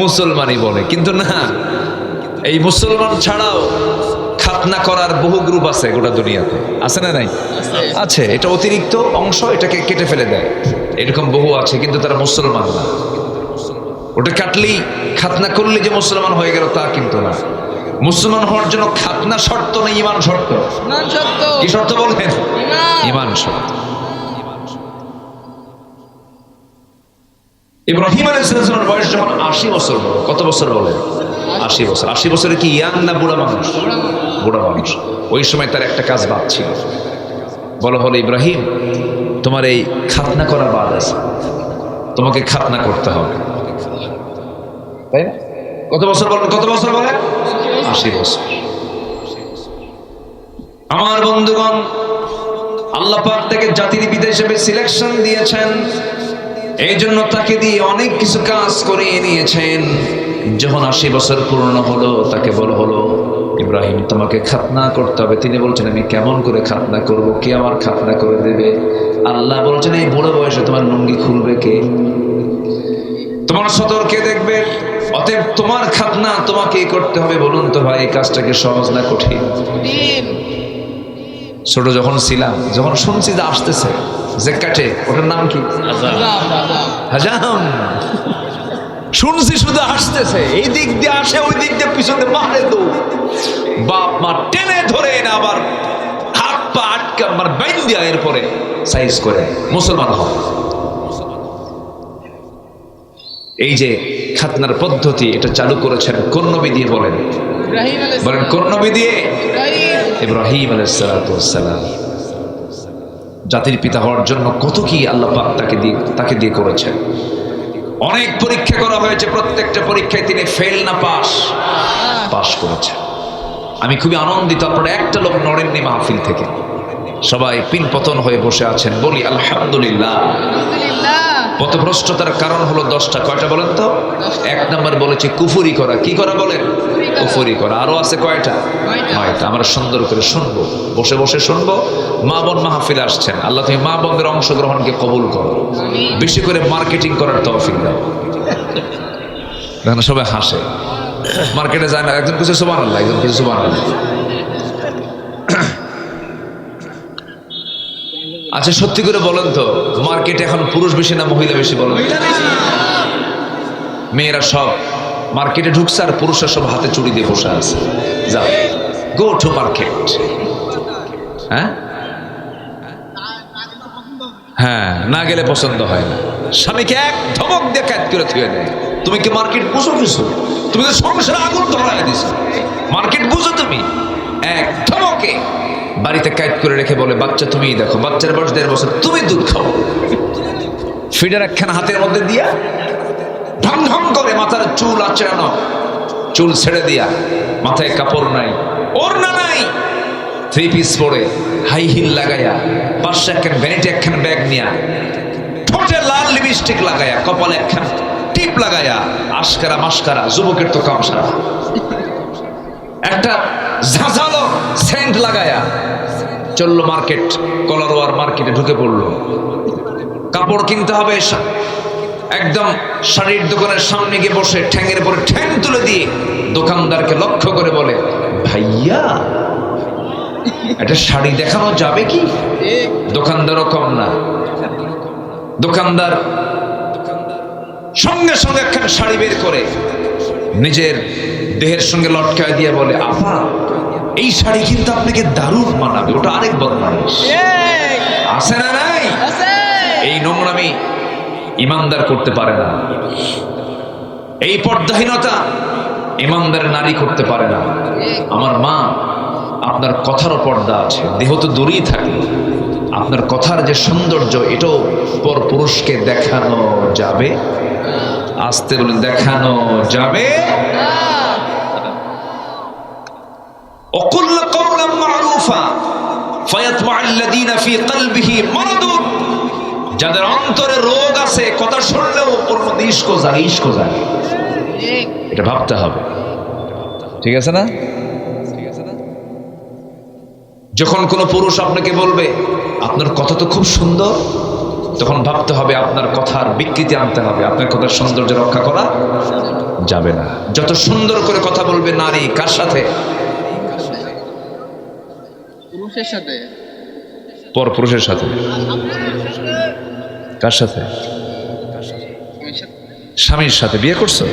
মুসলমানই বলে, কিন্তু না, এই মুসলমান ছাড়াও খাতনা করার বহু গ্রুপ আছে গোটা দুনিয়াতে, আছে না নাই? আছে। এটা অতিরিক্ত অংশ, এটাকে কেটে ফেলে দেয়, এরকম বহু আছে, কিন্তু তারা মুসলমান না। ওটা কাটলেই, খাতনা করলে যে মুসলমান হয়ে গেল তা কিন্তু না। মুসলমান হওয়ার জন্য খাতনা শর্ত না, ঈমান শর্ত? কি শর্ত বলেন? ঈমান শর্ত। ইব্রাহিম আলাইহিস সালামের বয়স যখন 80 বছর হলো, কত বছর বলেন? 80 বছর। 80 বছরে কি ইয়াং না বুড়া মানুষ? বুড়া মানুষ। ওই সময় তার একটা কাজ বাদ ছিল, বলা হলো, ইব্রাহিম, তোমার এই খাতনা করা বাদ আছে, তোমাকে খাতনা করতে হবে, তাই না? কত বছর বলেন? কত বছর বলেন? 80 বছর। আমার বন্ধুগণ, আল্লাহ পাক তাকে জাতির পিতা হিসেবে সিলেকশন দিয়েছেন, এই জন্য তাকে দিয়ে অনেক কিছু কাজ করিয়ে নিয়েছেন। যখন 80 বছর পূর্ণ হলো, তাকে বলা হলো, ইব্রাহিম, তোমাকে খাতনা করতে হবে। তিনি বলছেন, আমি কেমন করে খাতনা করব? কে আমার খাতনা করে দেবে? আল্লাহ বলছেন, এই বুড়ো বয়সে তোমার লুঙ্গি খুলবে কে? তোমার সতর কে দেখবে? অতএব তোমার খাতনা তোমাকে করতে হবে। বলুন তো ভাই, এই কাজটাকে সহজ না কঠিন? ছোট যখন ছিলাম, যখন শুনছি যে আসতেছে যে কাটে, ওটার নাম কি? হাজাম। শুনছি শুধু আসতেছে, এই দিক দিয়ে আসে, ওই দিক দিয়ে পিছনে মারে দৌ, বাপ মা টেনে ধরে না, আবার হাত পা আটকে আমার বাইন দিয়া এরপরে সাইজ করে মুসলমান হও। এই যে খাতনার পদ্ধতি, এটা চালু করেছেন কোন নবী দিয়ে? বলেন, বলেন কোন নবী দিয়ে? ইব্রাহিম আলাইহিস সালাম। জাতির পিতা হওয়ার জন্য কত কি আল্লাহ পাক তাকে দিয়ে করেছেন। অনেক পরীক্ষা করা হয়েছে, প্রত্যেকটা পরীক্ষায় তিনি ফেল না পাস করেছেন। আমি খুবই আনন্দিত, আপনারা একটা লোক নড়েননি মাহফিল থেকে, সবাই পিনপতন হয়ে বসে আছেন। বলি আলহামদুলিল্লাহ। পথভ্রষ্টতার কারণ হলো 10টা। কয়টা বলেন তো? 1 নম্বর বলেছি কুফরি করা। কি করা বলেন? কুফরি করা। আরো আছে কয়টা? 9টা। আমরা সুন্দর করে শুনবো, বসে বসে শুনবো। মা বোন মাহফিলে আসছেন, আল্লাহ তুমি মা বোনদের অংশগ্রহণকে কবুল করো, বেশি করে মার্কেটিং করার তৌফিক দাও। সবাই হাসে, মার্কেটে যায় না, একজন কিছু সুবহানাল্লাহ, একজন কিছু সুবহানাল্লাহ। আচ্ছা, সত্যি করে বলেন তো, মার্কেটে এখন পুরুষ বেশি না মহিলা বেশি? বলেন। মেয়েরা সব মার্কেটে ঢুকছে, আর পুরুষরা সব হাতে চুড়ি দিয়ে বসে আছে। যাও, গো টু মার্কেট। হ্যাঁ হ্যাঁ, না গেলে পছন্দ হয় না। স্বামীকে এক ধমক দিয়ে ক্যাদ করে থুয়ে দেয়। তুমি কি মার্কেট বুঝো কিছু? তুমি তো সংসারে আগুন ধরায় দিছো, মার্কেট বুঝো তুমি? এক ধমকে বাড়িতে ক্যাদ করে রেখে বলে, বাচ্চা তুমিই দেখো, বাচ্চার বয়স 1.5 বছর, তুমি দুধ খাও। ফিডার একখানা হাতের মধ্যে দিয়া ঢং ঢং করে মাথার চুল আঁচড়ানো, চুল ছেড়ে দিয়া, মাথায় কাপড় নাই, ওড়না নাই, 3 পিস পরে, হাই হিল লাগাইয়া, পাশে একখান ভ্যানিটি, একখান ব্যাগ নিয়া, ঠোঁটে লাল লিপস্টিক লাগাইয়া, কপালে একখান টিপ লাগাইয়া, আশকারা মাস্কারা, যুবকের তো কাম সারা, একটা ঝাঁঝালো সেন্ট লাগায়া চললো মার্কেট। কলারোয়ার মার্কেটে ঢুকে পড়লো। কাপড় কিনতে হবে, একদম শাড়ির দোকানের সামনে গিয়ে বসে ঠ্যাঙের পরে ঠ্যাং তুলে দিয়ে দোকানদারকে লক্ষ্য করে বলে, ভাইয়া একটা শাড়ি দেখানো যাবে কি? দোকানদারও কম না। দোকানদার সঙ্গে সঙ্গে একখান শাড়ি বের করে নিজের দেহের সঙ্গে লটকায় দিয়ে বলে, আপা এই শাড়ি কিন্তু আপনাকে দারুণ মানাবে, ওটা আরেক বদমাইশ। আছে না নাই? এই নোংরামি ইমানদার করতে পারে না, এই পর্দাহীনতা ইমানদারের নারী করতে পারে না। আমার মা, আপনার কথারও পর্দা আছে, দেহ তো দূরেই থাকে, আপনার কথার যে সৌন্দর্য এটাও পর পুরুষকে দেখানো যাবে। আসতে বলেন, দেখানো যাবে। وقل قولا معروفا فيطمع الذين في قلبه مرض, যাদের অন্তরে রোগ আছে কথা শুনলেও ওর মধ্যে ইশক জাগে। এটা ভাবতে হবে, ঠিক আছে না? যখন কোনো পুরুষ আপনাকে বলবে আপনার কথা তো খুব সুন্দর, তখন ভাবতে হবে আপনার কথার বিকৃতি আনতে হবে, আপনার কথার সৌন্দর্য রক্ষা করা যাবে না। যত সুন্দর করে কথা বলবে নারী, কার সাথে? পুরুষের সাথে, পর পুরুষের সাথে। কার সাথে? স্বামীর সাথে। বিয়ে করছো?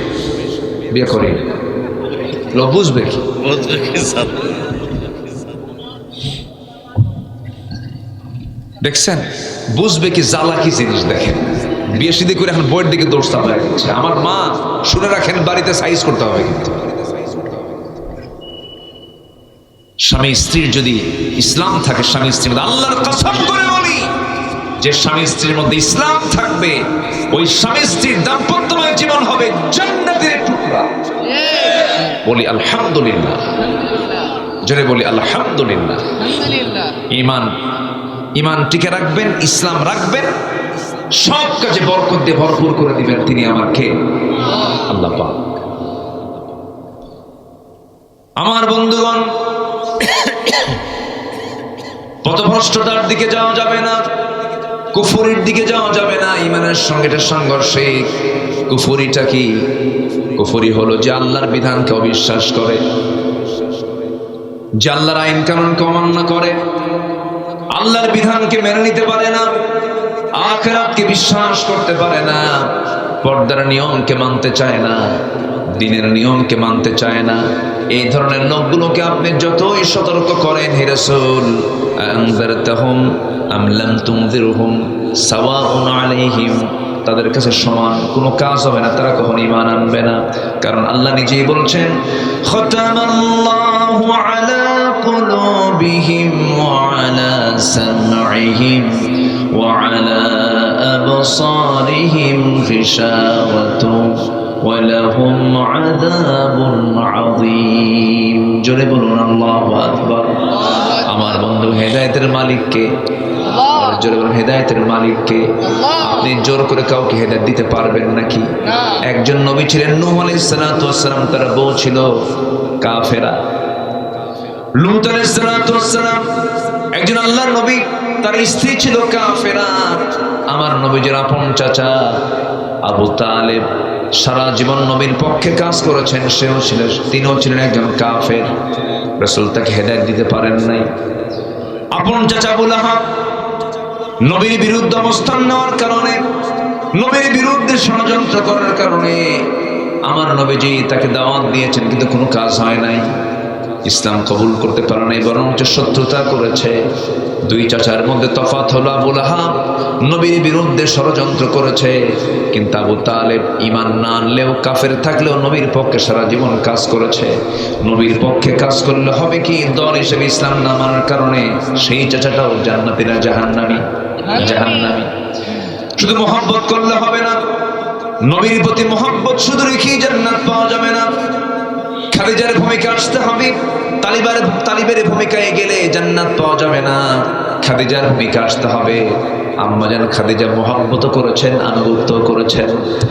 বিয়ে করি, লোক বুঝবে কি? দেখছেন, বুঝবে কি জ্বালা কি জিনিস। দেখেন, বিয়ে শাদী করে এখন বইয়ের দিকে দৌড় চালায় যাচ্ছে। আমার মা, শুনে রাখেন, বাড়িতে সাইজ করতে হবে কিন্তু। স্বামী স্ত্রীর যদি ইসলাম থাকে, স্বামী স্ত্রীর মধ্যে, আল্লাহর কসম করে বলি, যে স্বামী স্ত্রীর মধ্যে ইসলাম থাকবে, ওই স্বামী স্ত্রীর দাম্পত্যময় জীবন হবে জান্নাতের টুকরা। বলি আলহামদুলিল্লাহ, জোরে বলি আলহামদুলিল্লাহ। ইমান টিকে রাখবেন, ইসলাম রাখবেন, সব কাজে বরকত দিয়ে ভরপুর করে দিবেন। তিনি আমার কে? আল্লাহ পাক। আমার বন্ধুগণ, পথভ্রষ্টতার দিকে যাওয়া যাবে না, কুফরির দিকে যাওয়া যাবে না। ইমানের সঙ্গে এটা সাংঘর্ষিক। কুফরিটা কি? কুফরি হলো যে আল্লাহর বিধানকে অবিশ্বাস করে, যে আল্লাহর আইন কানুনকে অমান্য করে, আল্লাহর বিধানকে মেনে নিতে পারে না, আখিরাতকে বিশ্বাস করতে পারে না, পর্দার নিয়মকে মানতে চায় না, দিনের নিয়মকে মানতে চায় না। এই ধরনের লোকগুলোকে আপনি যতই সতর্ক করেন, হে রাসূল, আনজারতাহুম আম লাম তুনজিরহুম সাওয়াউন আলাইহিম, তাদের কাছে সমান কোনো কাজ হবে না, তারা কখনো ঈমান আনবে না। কারণ আল্লাহ নিজেই বলছেন, খাতামাল্লাহু আলা কুলুবিহিম ওয়া আলা সামঈহিম ওয়া আলা আবসারিহিম গিশাওয়াতুন ওয়া লাহুম আযাবুন আযীম। জোরে বলুন আল্লাহু আকবার। আমার বন্ধু, হেদায়েতের মালিক কে? জোরে বলুন, হেদায়েতের মালিক কে? আপনি জোর করে কাউকে হেদায়েত দিতে পারবেন নাকি? একজন নবী ছিলেন, নূহ আলাইহিস সালাতু ওয়াস সালাম, তার বউ ছিল কাফেরা। লূত আলাইহিস সালাতু ওয়াস সালাম একজন আল্লাহর নবী, তার স্ত্রী ছিল কাফেরা। আমার নবীজির আপন চাচা আবু তালেব সারা জীবন নবীর পক্ষে কাজ করেছেন, তিনিও ছিলেন একজন কাফের। রাসূল তাকে হেদায়েত দিতে পারেন নাই। আপন চাচা আবু লাহাব নবীর বিরুদ্ধে অবস্থান নেওয়ার কারণে, নবীর বিরুদ্ধে ষড়যন্ত্র করার কারণে আমার নবীজি তাকে দাওয়াত দিয়েছেন, কিন্তু কোনো কাজ হয় নাই। ইসলাম কবুল করতে পারে নাই, বরং শত্রুতা করেছে। দুই চাচার মধ্যে তফাৎ হলো, আবু লাহাব নবীর বিরুদ্ধে ষড়যন্ত্র করেছে, কিন্তু আবু তালেব ঈমান না আনলেও, কাফের থাকলেও নবীর পক্ষে সারা জীবন কাজ করেছে। নবীর পক্ষে কাজ করলে হবে কি, দল হিসেবে ইসলাম না মানার কারণে সেই চাচাটাও জান্নাতি না জাহান্নামী? জাহান্নামী। শুধু মহব্বত করলে হবে না, নবীর প্রতি মহব্বত শুধু রেখেই জান্নাত পাওয়া যাবে না। খাদিজার ভূমিকা আসতে হবে, তালিবের ভূমিকায় গেলে জান্নাত পাওয়া যাবে না। খাদিজার ভূমিকা আসতে হবে। আম্মাজান খাদিজা মহব্বত করেছেন, আনুগত্য করেছেন।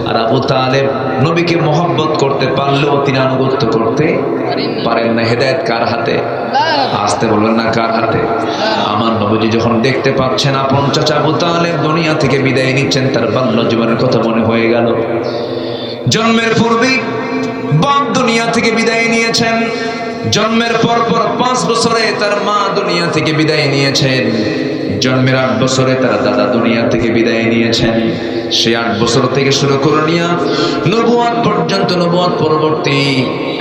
আর আবু তালেব নবীকে মহব্বত করতে পারলেও তিনি আনুগত্য করতে পারেন না। হেদায়েত কার হাতে? আসতে বলবেন না, কার হাতে? আমার নবীজি যখন দেখতে পাচ্ছেন আপন চাচা আবু তালেব দুনিয়া থেকে বিদায় নিচ্ছেন, তার বাল্য জীবনের কথা মনে হয়ে গেল। জন্মের পূর্বেই বাপ দুনিয়া থেকে বিদায় নিয়েছেন, জন্মের পর 5 বছরে তার মা দুনিয়া থেকে বিদায় নিয়েছেন, জন্মের 8 বছরে তার দাদা দুনিয়া থেকে বিদায় নিয়েছেন। সেই 8 বছর থেকে শুরু করে নিয়ে নবুয়ত পর্যন্ত, নবুয়ত পরবর্তী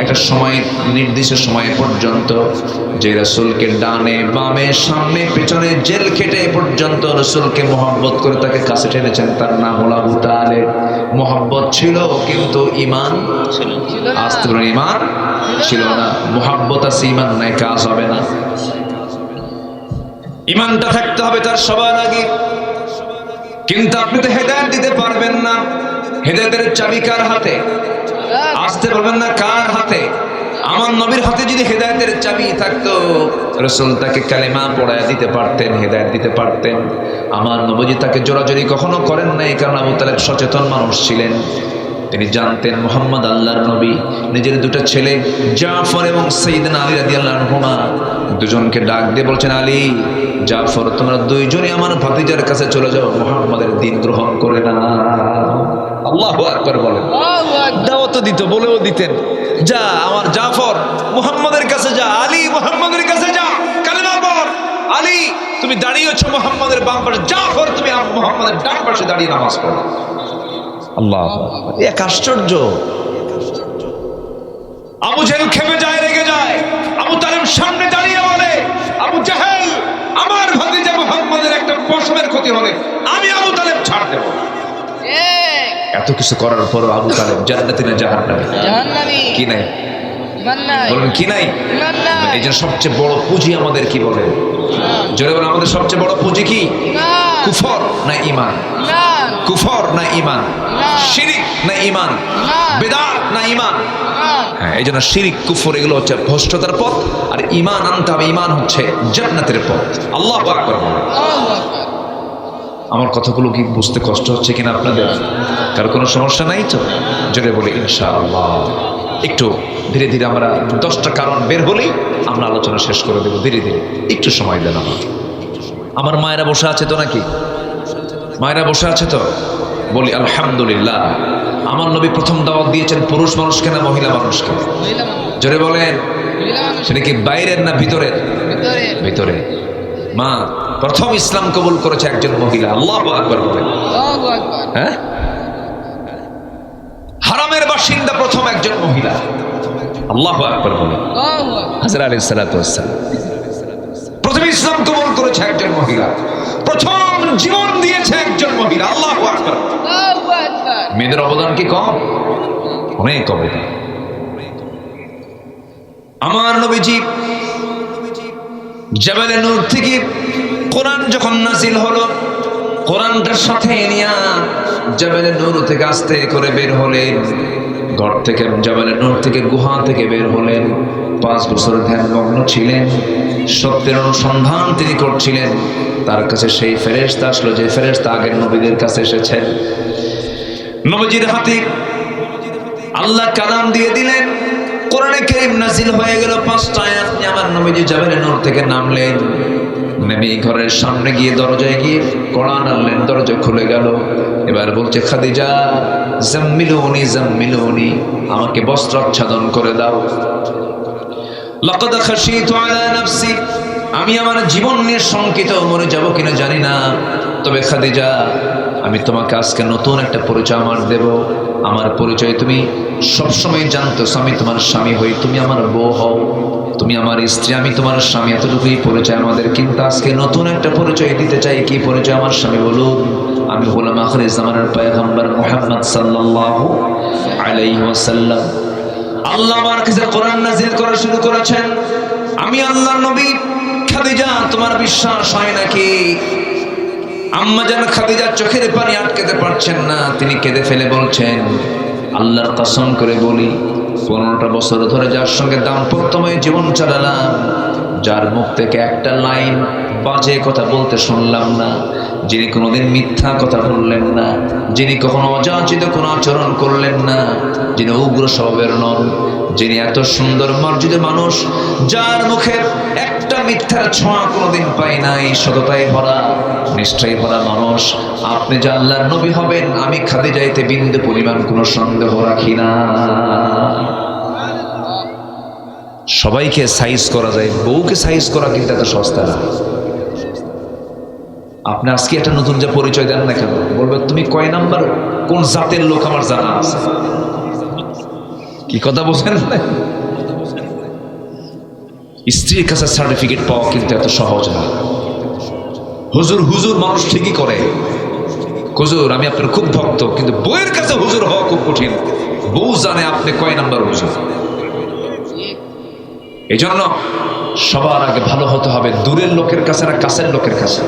একটা সময়, নির্দিষ্ট সময় পর্যন্ত যে রাসূলকে ডানে বামে সামনে পেছনে জেল খেটে পর্যন্ত রাসূলকে মহব্বত করে তাকে কাছে টেনেছেন, তার নাম হলো আবু তালেব। মহব্বত ছিল কিন্তু ঈমান ছিল না। আস্তে করে ঈমান ছিল না। মহব্বত আছে, ঈমান নাই, কাজ হবে না। ঈমানটা থাকতে হবে তার সবার আগে। কিন্তু আপনি তো হেদায়েত দিতে পারবেন না। হেদায়েতের চাবি কার হাতে? আসতে বলবেন না কার হাতে? আমার নবীর হাতে যদি হেদায়েতের চাবি থাকতো, রাসূল তাকে কালেমা পড়ায় দিতে পারতেন, হেদায়েত দিতে পারতেন। আমার নবী তাকে জোরাজুরি কখনো করেন নাই, কারণ আবু তালেব সচেতন মানুষ ছিলেন। তিনি জানতেন মুহাম্মদ আল্লাহর নবী। নিজের দুটো ছেলে জাফর এবং সাইয়েদনা আলী রাদিয়াল্লাহু আনহুমা দুজনকে ডাক দিয়ে বলছেন, আলী, জাফর, তোমরা দুইজনই আমার ভাতিজার কাছে চলে যাও, মুহাম্মাদের দ্বীন গ্রহণ করে না। আল্লাহু আকবার বলেন। দাওয়াত দিত, বলেও দিতেন, যা আমার জাফর মুহাম্মাদের কাছে যা, আলী মুহাম্মাদের কাছে যা, কালেমা পড়। আলী তুমি দাঁড়িয়েছো মুহাম্মাদের বাম পাশে, জাফর তুমি মুহাম্মাদের ডান পাশে দাঁড়িয়ে নামাজ পড়ো। আল্লাহ, এক আশ্চর্য। আবু জেহেল খেপে যায়, রেগে যায়। আবু তালেব সামনে দাঁড়িয়ে বলে, আবু জেহেল, আমার ভাতিজা মুহাম্মাদের একটা পশমের ক্ষতি হলে আমি আবু তালেব ছাড় দেব। এত কিছু করার পর আবু তালেব জান্নাতি না জাহান্নামী? জাহান্নামী। কি নাই? বলেন কি নাই? এই যে সবচেয়ে বড় পুঁজি আমাদের, কি বলে জোরে বলেন, আমাদের সবচেয়ে বড় পুঁজি কি? কুফর না ঈমান? কুফর না ঈমান? শিরিক না ঈমান? বিদআত না ঈমান? হ্যাঁ, এই জন্য শিরিক কুফর এগুলো হচ্ছে ভ্রষ্টতার পথ, আর ঈমান আনতে হবে, ঈমান হচ্ছে জান্নাতের পথ। আল্লাহু আকবার। আমার কথাগুলো কি বুঝতে কষ্ট হচ্ছে কিনা আপনাদের? কারো কোনো সমস্যা নাই তো? জোরে বলি ইনশাআল্লাহ। একটু ধীরে ধীরে আমরা 10টা কারণ বের হলেই আমরা আলোচনা শেষ করে দেবো। ধীরে ধীরে একটু সময় দেন। আমার মায়েরা বসে আছে তো নাকি? মায়েরা বসে আছে তো? বলি আলহামদুলিল্লাহ। আমার নবী প্রথম দাওয়াত দিয়েছেন পুরুষ মানুষকে না মহিলা মানুষকে? জোরে বলেন। সেটা কি বাইরের না ভিতরের? ভিতরে। মা প্রথম ইসলাম কবুল করেছে একজন মহিলা। আল্লাহু আকবার বলেন। হ্যাঁ, হারামের বাসিন্দা প্রথম একজন মহিলা। আল্লাহু আকবার বলেন। হযরত আলাইহিস সালাতু ওয়াস সালাম প্রথম ইসলাম কবুল করেছে একজন মহিলা, প্রথম জীবন দিয়েছে একজন মহিলা। আল্লাহু আকবার। মেয়েদের অবদান কি কম? অনেক অবদান। আমার নবীজি জাবালে নূর থেকে কোরআন যখন নাযিল হলো, কোরআনটার সাথে নিয়ে জাবালে নূর থেকে আস্তে করে বের হলেন। ঘর থেকে, জাবালে নূর থেকে, গুহা থেকে বের হলেন। 5 বছর ধ্যানমগ্ন ছিলেন, সত্যের অনুসন্ধান তিনি করছিলেন। তার কাছে সেই ফেরেশতা আসলো যে ফেরেশতা আগের নবীদের কাছে এসেছেন। নবীজির হাতে আল্লাহ কালাম দিয়ে দিলেন, কোরআনে কারীম নাযিল হয়ে গেল। 5টা আয়াত নিয়ে আমার নবীজি জাবালে নূর থেকে নামলেন। নেমে ঘরের সামনে গিয়ে দরজায় গিয়ে কোরআন আনলেন, দরজা খুলে গেল। এবার বলছে, খাদিজা জাম্মিলুনি জাম্মিলুনি, আমাকে বস্ত্র আচ্ছাদন করে দাও। লাকাদ খাশিতু আলা নাফসি, আমি আমার জীবন নিয়ে শঙ্কিত, মরে যাব কিনা জানি না। তবে খাদিজা, আমি তোমাকে আজকে নতুন একটা পরিচয় আমার দেব। আমার পরিচয় তুমি সবসময় জানতো, আমি তোমার স্বামী হই, তুমি আমার বউ হও, তুমি আমার স্ত্রী, আমি তোমার স্বামী, এতটুকুই পরিচয় আমাদের। কিন্তু আজকে নতুন একটা পরিচয় দিতে চাই। কি পরিচয় আমার স্বামী? বলুন। আমি হলাম আখির জামানের পয়গম্বর মুহাম্মদ সাল্লাল্লাহু আলাইহি ওয়াসাল্লাম। আল্লাহ আমার কাছে কোরআন নাযিল করা শুরু করেছেন। আমি আল্লাহর নবী। খাদিজা, তোমার বিশ্বাস হয় নাকি? আম্মা জান খাদিজা চোখের পানি আটকাতে পারছেন না, তিনি কেঁদে ফেলে বলছেন, আল্লাহর কসম করে বলি, 15টা বছর ধরে যার সঙ্গে দাম্পত্যময় জীবন চালালাম, যার মুখ থেকে একটা লাইন বাজে কথা বলতে শুনলাম না, যিনি কোনোদিন মিথ্যা কথা বললেন না, যিনি কখনো অযাচিত কোনো আচরণ করলেন না, যিনি উগ্র স্বভাবের নন, যিনি এত সুন্দর মর্যাদা মানুষ, যার মুখের একটা মিথ্যার ছোঁয়া কোনোদিন পাই নাই, সততায় ভরা, নিষ্ঠায় ভরা মানুষ, আপনি যে আল্লাহর নবী হবেন, আমি খাদিজাতে বিন্দু পরিমাণ কোনো সন্দেহ রাখি না। সবাইকে সাইজ করা যায়, বউকে সাইজ করা কিন্তু এত সস্তা না। আপনি আজকে একটা নতুন যে পরিচয় দেন না কেন, বলবে তুমি কয় নাম্বার কোন জাতের লোক আমার জানা আছে। কি কথা বলছেন? স্ত্রীর কাছে সার্টিফিকেট পাওয়া কিন্তু এত সহজ না। হুজুর হুজুর মানুষ ঠিকই করে, হুজুর আমি আপনার খুব ভক্ত, কিন্তু বউয়ের কাছে হুজুর হওয়া খুব কঠিন। বউ জানে আপনি কয় নাম্বার হুজুর। এই জন্য সবার আগে ভালো হতে হবে দূরের লোকের কাছে না কাছের লোকের কাছে।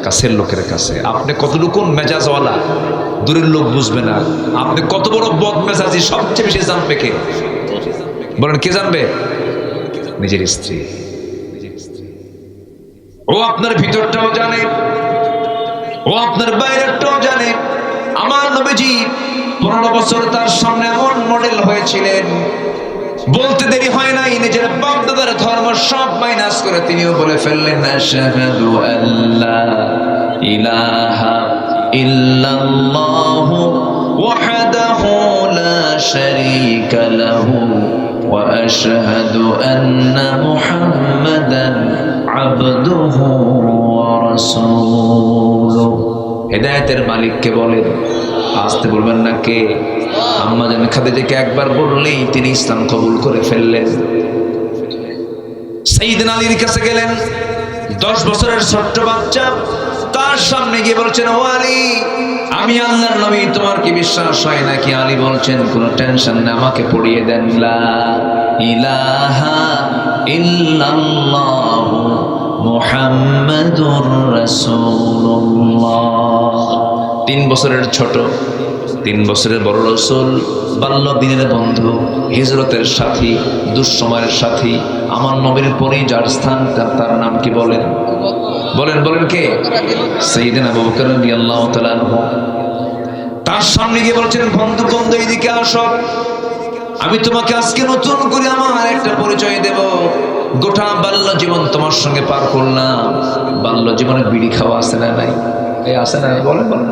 কাছের লোকের কাছে আপনি কতটুকু মেজাজওয়ালা দূরের লোক বুঝবে না। আপনি কত বড় বদ মেজাজি সবচেয়ে বেশি জানবে কে? বলেন কে জানবে? নিজের স্ত্রী। ও আপনার ভিতরটাও জানে, ও আপনার বাইরেরটাও জানে। আমার নবীজি 15 বছর তার সামনে এমন মডেল হয়েছিলেন, বলতে দেরি হয় নাই, নিজের বাপ দাদার ধর্ম সব মাইনাস করে তিনিও বলে ফেললেন, আশহাদু আল্লা ইলাহা ইল্লাল্লাহু ওয়াহদাহু লা শারীকা লাহু ওয়া আশহাদু আন্না মুহাম্মাদান আবদুহু ওয়া রাসূলুহু। হেদায়েতের মালিককে বলেন, আসতে বলবেন না কে? আম্মা জান খাদিজাকে একবার বললেই তিনি ইসলাম কবুল করে ফেললেন। সাইয়েদনা আলীর কাছে গেলেন, 10 বছরের ছোট্ট বাচ্চা, তার সামনে গিয়ে বলছেন, ও আলী আমি আল্লাহর নবী, তোমার কি বিশ্বাস হয় নাকি? আলী বলছেন, কোনো টেনশন না, আমাকে পড়িয়ে দেন, লা ইলাহা ইল্লাল্লাহু মুহাম্মাদুর রাসূলুল্লাহ। 3 বছরের ছোট, 3 বছরের বড় রাসূল, বাল্য দিনের বন্ধু, হিজরতের সাথী, দুঃসময়ের সাথী, আমার নবীর পরেই যার স্থান তার নাম কি বলেন? বলেন বলেন কে? সাইয়েদনা আবু বকর রাদিয়াল্লাহু তাআলা আনহু। তার সামনে গিয়ে বলছেন, বন্ধু বন্ধু এদিকে আসো, আমি তোমাকে আজকে নতুন করে আমার একটা পরিচয় দেব। গোটা বাল্য জীবন তোমার সঙ্গে পার করলাম। বাল্য জীবনে বিড়ি খাওয়া আছে না নাই? এই আছে না? বলেন বলেন।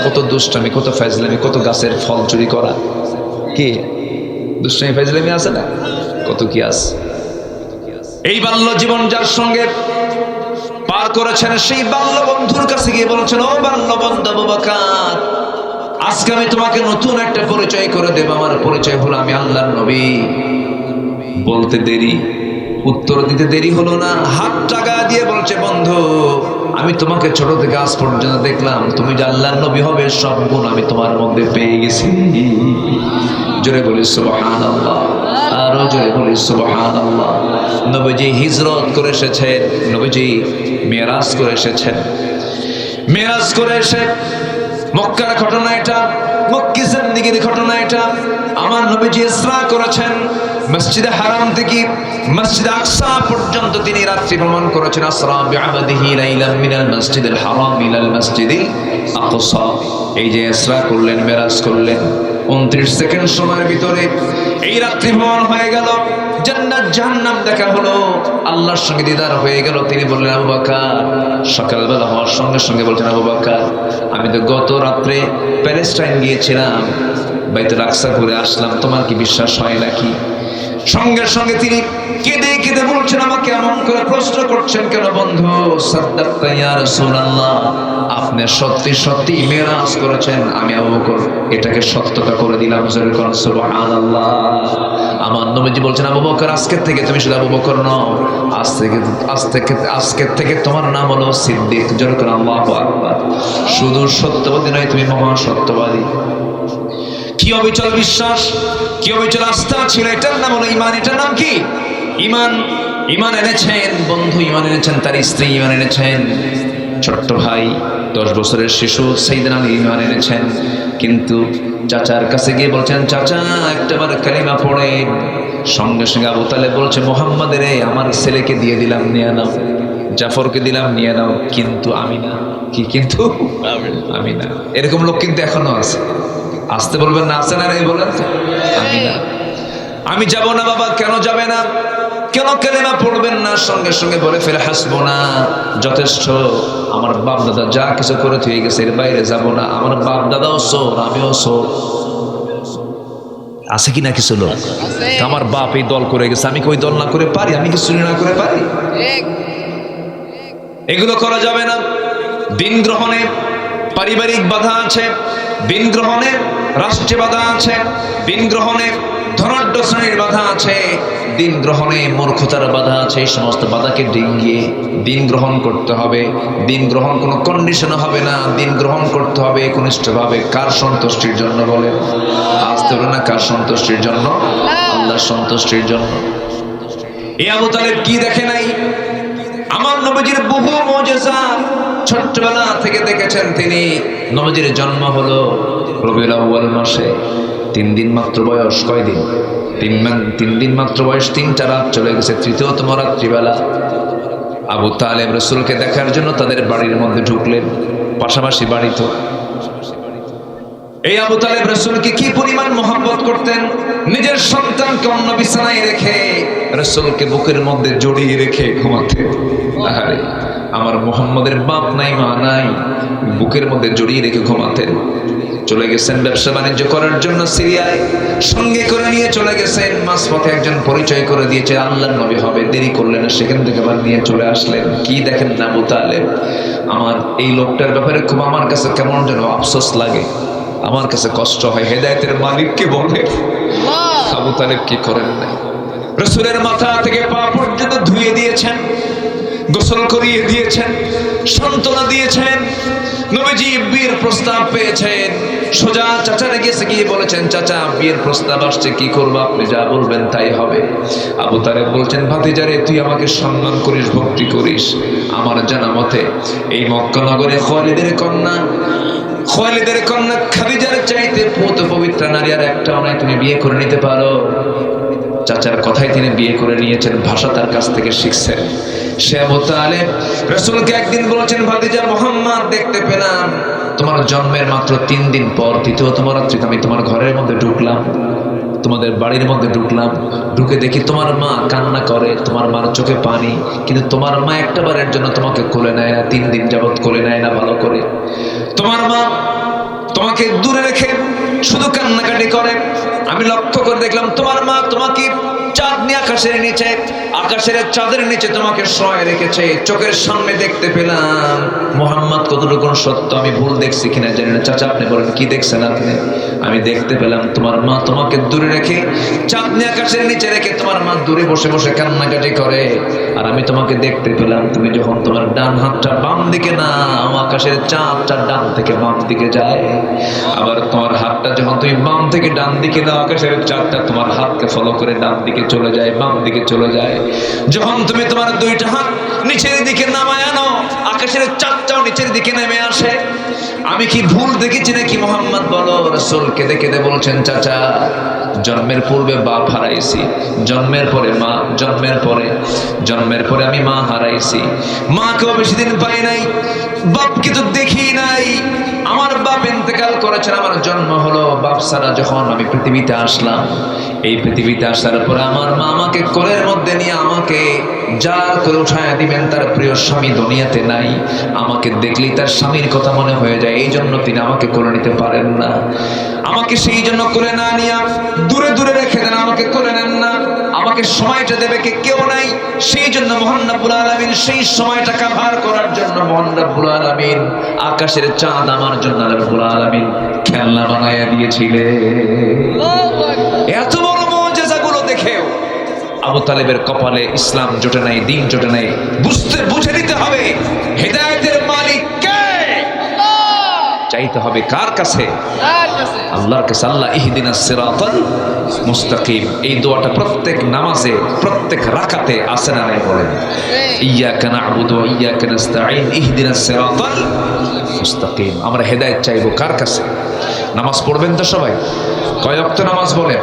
কত দুষ্টামি, কত ফাজলামি, কত গাছের ফল চুরি করা, কি দুষ্টামি ফাজলামি আছে না? কত কি আছে। এই বাল্য জীবন যার সঙ্গে পার করেছেন, সেই বাল্য বন্ধুর কাছে গিয়ে বলেছেন, ও বাল্য বন্ধু আবু বকর, আজকে আমি তোমাকে নতুন একটা পরিচয় করে দেব। আমার পরিচয় হলো আমি আল্লাহর নবী। বলতে দেরি, উত্তর দিতে দেরি হলো না, হাত টাকা দিয়ে বলছে, বন্ধু আমি তোমাকে ছোট থেকে আজ পর্যন্ত দেখলাম, তুমি যে আল্লাহর নবী হবে সব গুণ আমি তোমার মধ্যে পেয়ে গেছি। জোরে বলি সুবহানাল্লাহ, আরো জোরে বলি সুবহানাল্লাহ। নবীজি হিজরত করে এসেছেন, নবীজি মেরাজ করে এসেছেন। মেরাজ করে এসে মক্কার ঘটনা এটা, মক্কি জিন্দেগীর ঘটনা এটা। আমার নবীজি ইসরা করেছেন, মসজিদে হারাম থেকে মসজিদে আকসা পর্যন্ত তিনি রাত্রি ভ্রমণ করেছেন। আসরা বিআবদিহি লাইলাম মিনাল মসজিদিল হারাম ইলাল মসজিদিল আকসা। এই যে ইসরা করলেন, মেরাজ করলেন, 29 সেকেন্ড সময়ের ভিতরে এই রাত্রি ভ্রমণ হয়ে গেল। জান্নাত জাহান্নাম দেখা হলো, আল্লাহর সঙ্গে দিদার হয়ে গেল। তিনি বললেন, আবু বকর, সকালবেলা হওয়ার সঙ্গে সঙ্গে বলছেন, আবু বকর আমি তো গত রাত্রে প্যালেস্টাইন গিয়েছিলাম, বাইতুল আকসা ঘুরে আসলাম, তোমার কি বিশ্বাস হয় নাকি? সঙ্গে সঙ্গে তিনি কেঁদে কেঁদে বলছেন, আমাকে এমন করে প্রশ্ন করছেন কেন বন্ধু? সাদ্দাক্তা ইয়া রাসূলুল্লাহ, আপনি সত্যি সত্যি মেরাজ করেছেন, আমি আবু বকর এটাকে সত্যতা করে দিলাম। জোরে করুন সুবহানাল্লাহ। আমার নবীজি বলছেন, আবু বকর আজকের থেকে তুমি শুধু আবু বকর নও, আজকের থেকে তোমার নাম হলো সিদ্দিক। জোরে করুন আল্লাহু আকবার। শুধু সত্যবাদী নয়, তুমি মহা সত্যবাদী। কি অবিচল বিশ্বাস, কি অবিচল আস্থা ছিল, এটার নাম হলো ঈমান। এটার নাম কি? ঈমান। ঈমান এনেছেন বন্ধু, ঈমান এনেছেন তার স্ত্রী, ঈমান এনেছেন ছোট্ট ভাই 10 বছরের শিশু সাইয়েদনা আলী ঈমান এনেছেন। কিন্তু চাচার কাছে গিয়ে বলছেন, চাচা একটাবার কালিমা পড়েন। সঙ্গে সঙ্গে আবু তালেব বলছে, মুহাম্মাদের আমার ছেলেকে দিয়ে দিলাম, নিয়ে নাও। জাফরকে দিলাম, নিয়ে নাও, কিন্তু আমি না। কি কিন্তু? আমি না। এরকম লোক কিন্তু এখনো আছে। আসতে বলবেন না, আছে না? এই বলেন আমি না, আমি যাব না। বাবা কেন যাবে না? কেন কালেমা পড়বেন না? সঙ্গে সঙ্গে বলে ফেলে, হাসবুনা, যথেষ্ট, আমার বাপ দাদা যা কিছু করে থুয়ে গেছে এর বাইরে যাব না। আমার বাপ দাদাও চোর, আমিও চোর। আছে কি না কিছু লোক? আমার বাপ এই দল করে গেছে, আমি কি ওই দল না করে পারি? আমি কি চুরি না করে পারি? এগুলো করা যাবে না। দিন গ্রহণে পারিবারিক বাধা আছে, দিন গ্রহণে রাষ্ট্রে বাধা আছে, দিন গ্রহণে ধনাঢ্য শ্রেণীর বাধা আছে, দিন গ্রহণে মূর্খতার বাধা আছে। এই সমস্ত বাধাকে ডিঙ্গিয়ে দিন গ্রহণ করতে হবে। দিন গ্রহণ কোনো কন্ডিশন হবে না, দিন গ্রহণ করতে হবে একনিষ্ঠভাবে। কার সন্তুষ্টির জন্য বলে? আসতে হবে না কার সন্তুষ্টির জন্য? আল্লাহর সন্তুষ্টির জন্য। এই আবু তালেব কি দেখে নাই? আমার নবীজির বহু মুজিজা ছোট্টবেলা থেকে দেখেছেন তিনি। নবীজির জন্ম হলো রবিউল আউয়াল মাসে, 3 দিন মাত্র বয়স। কয়দিন? 3 দিন মাত্র বয়স। 3টা রাত চলে গেছে, তৃতীয়তম রাত্রিবেলা আবু তালেব রাসূলকে দেখার জন্য তাদের বাড়ির মধ্যে ঢুকলেন। পাশাপাশি বাড়ি তো। এই আবু তালেব রাসূলকে কি পরিমাণ মহব্বত করতেন! নিজের সন্তানকে অন্য বিছানায় রেখে রাসূলকে বুকের মধ্যে জড়িয়ে রেখে ঘুমাতেন। আরে আমার মুহাম্মদের বাপ নাই মা নাই, বুকের মধ্যে জড়িয়ে রেখে ঘুমাতেন। চলে গেছেন ব্যবসা বাণিজ্য করার জন্য সিরিয়ায়, সঙ্গে করে নিয়ে চলে গেছেন। মাঝপথে একজন পরিচয় করে দিয়েছে আল্লাহর নবী হবে, দেরি করলেন না, সেখান থেকে আবার নিয়ে চলে আসলেন। কি দেখেন না আবু তালেব, আমার এই লোকটার ব্যাপারে খুব আমার কাছে কেমন যেন আফসোস লাগে, আমার কাছে কষ্ট হয়। হেদায়েতের মালিককে বলে আবু তালেব কি করেন নাই? রাসূলের মাথা থেকে পা পর্যন্ত ধুয়ে দিয়েছেন, গোসল করিয়ে দিয়েছেন, সান্ত্বনা দিয়েছেন। নবীজি বিয়ের প্রস্তাব পেয়েছেন, সোজা চাচার গিয়ে গিয়ে বলেছেন, চাচা বিয়ের প্রস্তাব আসছে, কি করবো? আপনি যা বলবেন তাই হবে। আবু তালেব বলছেন, ভাতিজারে তুই আমাকে সম্মান করিস, ভক্তি করিস। আমার জানা মতে এই মক্কা নগরে খালিদের কন্যা খাদিজার চাইতে পুত পবিত্র নারী আর একটাও নাই, তুমি বিয়ে করে নিতে পারো। চাচার কথাই তিনি বিয়ে করে নিয়েছেন, ভাষা তার কাছ থেকে শিখছেন। সে আবু তালেব রাসূলকে একদিন বলেছেন, ভাতিজা মুহাম্মদ দেখতে পেলাম তোমার জন্মের মাত্র 3 দিন পর তৃতীয়তম রাত্রিতে আমি তোমার ঘরের মধ্যে ঢুকলাম, তোমাদের বাড়ির মধ্যে ঢুকলাম, ঢুকে দেখি তোমার মা কান্না করে, তোমার মার চোখে পানি, কিন্তু তোমার মা একটা বারের জন্য তোমাকে কোলে নেয় না, 3 দিন যাবত কোলে নেয় না ভালো করে। তোমার মা তোমাকে দূরে রেখে শুধু কান্নাকাটি করে। আমি লক্ষ্য করে দেখলাম তোমার মা তোমাকে চাঁদনি আকাশের চাঁদের নিচে তোমাকে শোয়ায় রেখেছে। চোখের সামনে দেখতে পেলাম। মুহাম্মদ কতটুকু সত্য আমি ভুল দেখছি কিনা জানি না। চাচা আপনি বলেন কি দেখছেন আপনি? আমি দেখতে পেলাম তোমার মা তোমাকে দূরে রেখে, চাঁদনি আকাশের নিচে রেখে তোমার মা দূরে বসে বসে কান্নাকাটি করে। আর আমি তোমাকে দেখতে পেলাম তুমি যখন তোমার ডান হাতটা বাম দিকে না, আকাশের চাঁদটা ডান থেকে বাম দিকে যায়। আবার তোমার হাতটা যখন তুমি বাম থেকে ডান দিকে নাও, আকাশের চাঁদটা তোমার হাতকে ফলো করে ডান দিকে চলে যায়, বাম দিকে চলে যায়। যখন তুমি তোমার 2টা হাত নিচের দিকে নামায় আনো, আকাশের চাঁদটাও নিচের দিকে নেমে আসে। আমি কি ভুল দেখেছি নাকি? মুহাম্মদ বলো। রাসূলকে দেখে বলছেন, চাচা জন্মের পূর্বে বাপ হারাইছি, জন্মের পরে আমি মা হারাইছি। মাকেও বেশি দিন পাই নাই, বাপকে তো দেখি নাই। আমার বাপ ইন্তেকাল করেছেন, আমার জন্ম হলো বাপ ছাড়া। যখন আমি পৃথিবীতে আসলাম, এই পৃথিবীতে আসার পরে আমার মা আমাকে কোলের মধ্যে নিয়ে আমাকে যার কোলে উঠায় দিবেন তার প্রিয় স্বামী দুনিয়াতে নাই। আমাকে দেখলেই তার স্বামীর কথা মনে হয়ে যায়, এই জন্য তিনি আমাকে কোলে নিতে পারেন না। আমাকে সেই জন্য কোলে না নিয়ে দূরে দূরে রেখে দেন, আমাকে কোলে নেন না। আমাকে সময়টা দেবে কেউ নাই, সেই জন্য মহান রব্বুল আলামিন সেই সময়টা কাভার করার জন্য মহান রব্বুল আলামিন আকাশের চাঁদ আমার জন্য রব্বুল আলামিন খেলনা বানায়া দিয়েছিলেন। এত বড় মুজিজাগুলো দেখেও আবু তালেবের কপালে ইসলাম জোটে নাই, দিন জোটে নাই। বুঝে নিতে হবে হেদায়েতের মালিক কে। চাইতে হবে কার কাছে? আল্লাহর কাছে। আল্লাহ ইহদিনাস সিরাতাল মুস্তাকিম, এই দোয়াটা প্রত্যেক নামাজে প্রত্যেক রাকাতে আছে না নাই বলেন? ইয়্যাকা না'বুদু ওয়া ইয়্যাকা নাস্তাঈন ইহদিনাস সিরাতাল মুস্তাকিম। আমরা হেদায়েত চাইবো কার কাছে? নামাজ পড়বেন তো সবাই? কয় ওয়াক্ত নামাজ বলেন?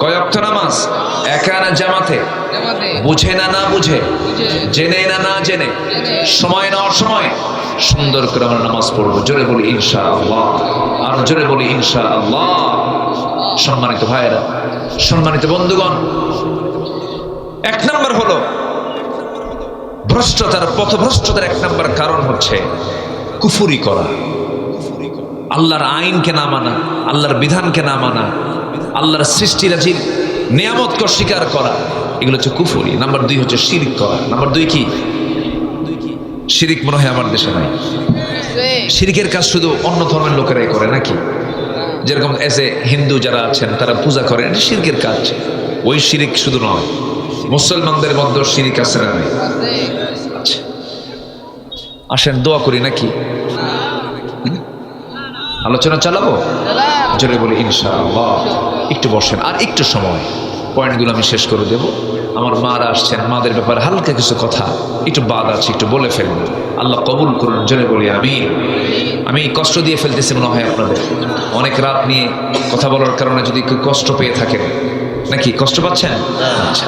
কয় ওয়াক্ত নামাজ? একা না জামাতে? বুঝে না বুঝে, জেনে না জেনে, সময় না অসময়, সুন্দর করে আমরা নামাজ পড়বো। জোরে বলি ইনশাআল্লাহ, আর জোরে বলি ইনশাআল্লাহ। সম্মানিত ভাইয়েরা, সম্মানিত বন্ধুগণ, 1 নম্বর হলো ভ্রষ্টতার, পথভ্রষ্টতার 1 নম্বর কারণ হচ্ছে কুফরি করা, আল্লাহর আইনকে না মানা, আল্লাহর বিধানকে না মানা, আল্লাহর সৃষ্টিরাজির নিয়ামতকে অস্বীকার করা, এগুলো হচ্ছে কুফরি। নাম্বার 2 হচ্ছে শিরক করা। নাম্বার 2 কি? শিরক মনে হয় আমার দেশে নাই। শিরকের কাজ শুধু অন্য ধর্মের লোকেরাই করে নাকি? যেরকম এসে হিন্দু যারা আছেন তারা পূজা করেন, এটা শিরকের কাজ। ওই শিরিক শুধু নয়, মুসলমানদের মধ্যে শিরিক আছে না নেই? আচ্ছা, আসেন দোয়া করি নাকি? আলোচনা চালাবো, জোরে বলি ইনশাআল্লাহ। একটু বসেন, আর একটু সময়, পয়েন্টগুলো আমি শেষ করে দেব। আমার মারা আসছেন, মাদের ব্যাপারে হালকা কিছু কথা একটু বাদ আছে, একটু বলে ফেলবো। আল্লাহ কবুল করুন, জোরে বলি আমি কষ্ট দিয়ে ফেলতেছি মনে হয় আপনাদের। অনেক রাত নিয়ে কথা বলার কারণে যদি কেউ কষ্ট পেয়ে থাকেন, নাকি কষ্ট পাচ্ছেন? আচ্ছা,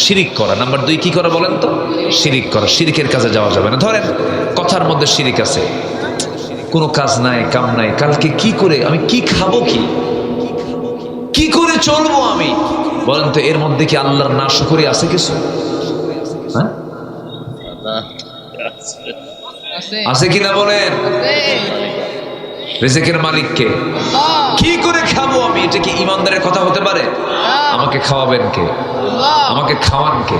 শিরিক করা নাম্বার 2 কি করা বলেন তো? শিরিক করা। শিরিকের কাজে যাওয়া যাবে না। ধরেন কথার মধ্যে শিরিক আছে, কোনো কাজ নাই, কাম নাই, কালকে কি করে আমি কি খাবো, কি করে চলবো আমি, বলেন তো এর মধ্যে কি আল্লাহর নাশকরি আছে কিছু? হ্যাঁ, আছে কিনা বলেন? রিজিকের মালিককে কি করে খাবো আমি, এটা কি ইমানদারের কথা হতে পারে? আমাকে খাওয়াবেন কে? আমাকে খাওয়ান কে?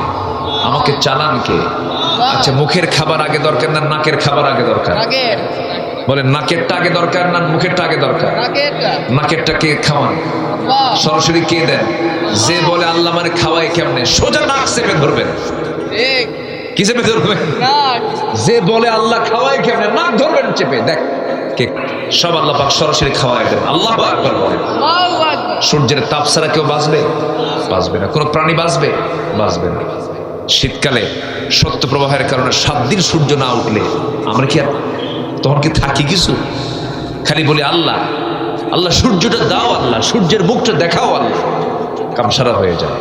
আমাকে চালান কে? আচ্ছা, মুখের খাবার আগে দরকার না নাকের খাবার আগে দরকার? বলেন, নাকেরটা আগে দরকার না মুখেরটা আগে দরকার? নাকেরটা কে খাওয়ান? সরাসরি কে দেন? যে বলে আল্লাহ মানে খাওয়াই কেমনে, সোজা নাক চেপে ধরবেন। কি চেপে ধরবেন? যে বলে আল্লাহ খাওয়াই কেমনে, নাক ধরবেন চেপে। দেখ কে সব আল্লাহ পাক সরাসরি খাওয়াই দেন। আল্লাহু আকবার বলেন। সূর্যের তাপ ছাড়া কেউ বাঁচবে? বাঁচবে না। কোনো প্রাণী বাঁচবে? বাঁচবে না। শীতকালে সত্য প্রবাহের কারণে 7 দিন সূর্য না উঠলে আমরা কি আর তখন কি থাকি কিছু? খালি বলি আল্লাহ আল্লাহ, সূর্যটা দাও আল্লাহ, সূর্যের মুখটা দেখাও আল্লাহ, কামসারা হয়ে যায়।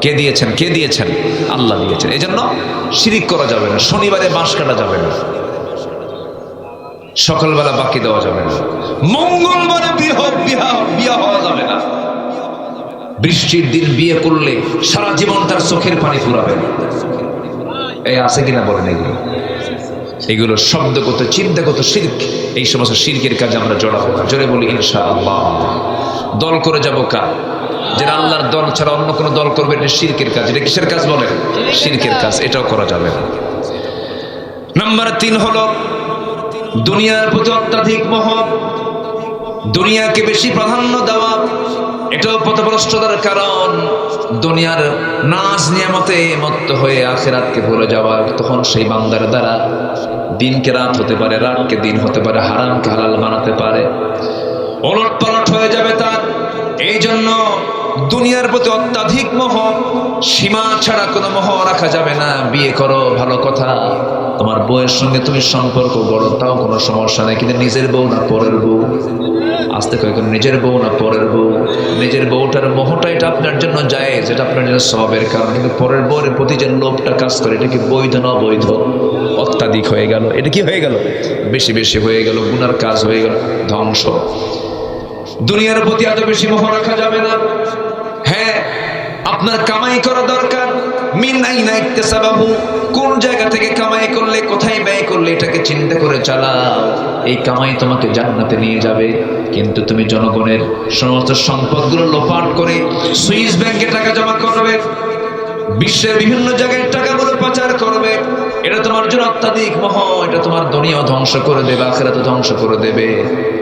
কে দিয়েছেন? কে দিয়েছেন? আল্লাহ দিয়েছেন। এই জন্য শিরিক করা যাবে না। শনিবারে বাঁশ কাটা যাবে না, সকালবেলা বাকি দেওয়া যাবে না, মঙ্গলবারে বিয়া হওয়া যাবে না, বৃষ্টির দিন বিয়ে করলে সারা জীবন তার চোখের পানি ফুরাবে। এই আছে কিনা বলেন? এগুলো শব্দগত চিন্তাগত শিরক। এই সমস্ত শিরকের কাজে আমরা জড়াবো না, জোরে বলি ইনশাআল্লাহ। দল করে যাবো কার? যারা আল্লাহর দল ছাড়া অন্য কোনো দল করবে, এটা শিরকের কাজ। এটা কিসের কাজ বলেন? শিরকের কাজ। এটাও করা যাবে না। নাম্বার 3 হলো দুনিয়ার প্রতি অত্যাধিক মোহ, দুনিয়াকে বেশি প্রাধান্য দেওয়া। এটাও পথভ্রষ্টতার কারণ। দুনিয়ার নাজ নিয়ামতে মত্ত হয়ে আখিরাতকে ভুলে যাওয়া। তখন সেই বান্দার দ্বারা দিনকে রাত হতে পারে, রাতকে দিন হতে পারে, হারামকে হালাল বানাতে পারে, ওলট পালট হয়ে যাবে তার। এই জন্য দুনিয়ার প্রতি অত্যাধিক মোহ, সীমা ছাড়া কোনো মোহ রাখা যাবে না। বিয়ে করো ভালো কথা, তোমার বউয়ের সঙ্গে তুমি সম্পর্ক গড়ো, তাও কোনো সমস্যা নেই, কিন্তু নিজের বউ না পরের বউ। আসতে কয়েক নিজের বউ না পরের বউ। নিজের বউটার মোহটা এটা আপনার জন্য যায়, যেটা আপনার জন্য সবের কারণ, কিন্তু পরের বউয়ের প্রতি যে লোভটা কাজ করে, এটা কি বৈধ না অবৈধ? অত্যাধিক হয়ে গেল। এটা কি হয়ে গেল? বেশি বেশি হয়ে গেল, গুনার কাজ হয়ে গেল, ধ্বংস। দুনিয়ার প্রতি এত বেশি মোহ রাখা যাবে না। হ্যাঁ, আপনার কামাই করা দরকার। মিন আইনা ইকতাসাবাহু, কোন জায়গা থেকে কামাই করলে, কোথায় ব্যয় করলে, এটাকে চিন্তা করে চালাও। এই কামাই তোমাকে জান্নাতে নিয়ে যাবে। কিন্তু তুমি জনগণের সমস্ত সম্পদগুলো লোপাট করে সুইস ব্যাংকে টাকা জমা করবে, বিশ্বের বিভিন্ন জায়গায় টাকাগুলো পাচার করবে, এটা তোমার জন্য অত্যাধিক মোহ। এটা তোমার দুনিয়াও ধ্বংস করে দেবে, আখিরাতও ধ্বংস করে দেবে,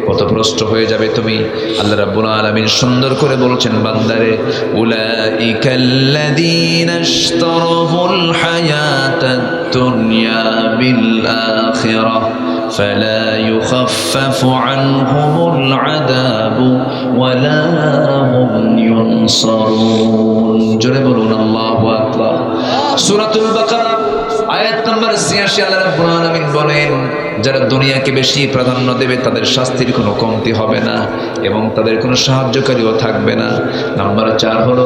পথভ্রষ্ট হয়ে যাবে তুমি। আল্লাহ রাব্বুল আলামিন সুন্দর করে বলছেন বান্দারে, উলাইকাল্লাযীনা ইশতারাহুল হায়াতাদ দুনিয়া বিল আখিরাহ ফালা ইউখাফফাফু আনহুমুল আযাবু ওয়ালা হুম ইউনসারুন। জোরে বলুন আল্লাহু আকবার। সূরাতুল বাকারা আয়াত নম্বর ৮৬ আল্লাহ রাব্বুল আলামিন বলেন, যারা দুনিয়াকে বেশি প্রাধান্য দেবে তাদের শাস্তির কোনো কমতি হবে না এবং তাদের কোনো সাহায্যকারীও থাকবে না। নাম্বার 4 হলো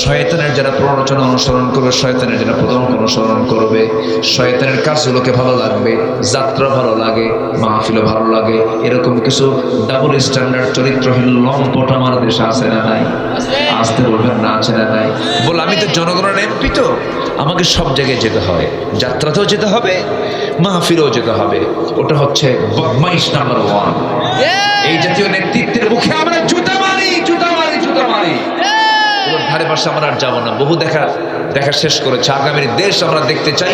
শয়তানের যারা প্ররোচনা অনুসরণ করবে, শয়তানের যারা পদঙ্ক অনুসরণ করবে, শয়তানের কাজগুলোকে ভালো লাগবে, যাত্রা ভালো লাগে, মাহফিলও ভালো লাগে, এরকম কিছু ডাবল স্ট্যান্ডার্ড চরিত্রহীন লম্পট আমার দেশে আছে না নাই? আসতে বলবেন না, আছে না নাই? বল আমি তো জনগণের এমপি, তো আমাকে সব জায়গায় যেতে হয়, যাত্রাতেও যেতে হবে, মাহফিলেও যেতে হবে। ওটা হচ্ছে বদমাইশ নাম্বার 1। এই জাতীয় নেতৃত্বের মুখে আমরা জুতা মারি, জুতা মারি, জুতা মারি। ওর ধারে পাশে আমরা আর যাবো না। বহু দেখা শেষ করেছে। আগামীর দেশ আমরা দেখতে চাই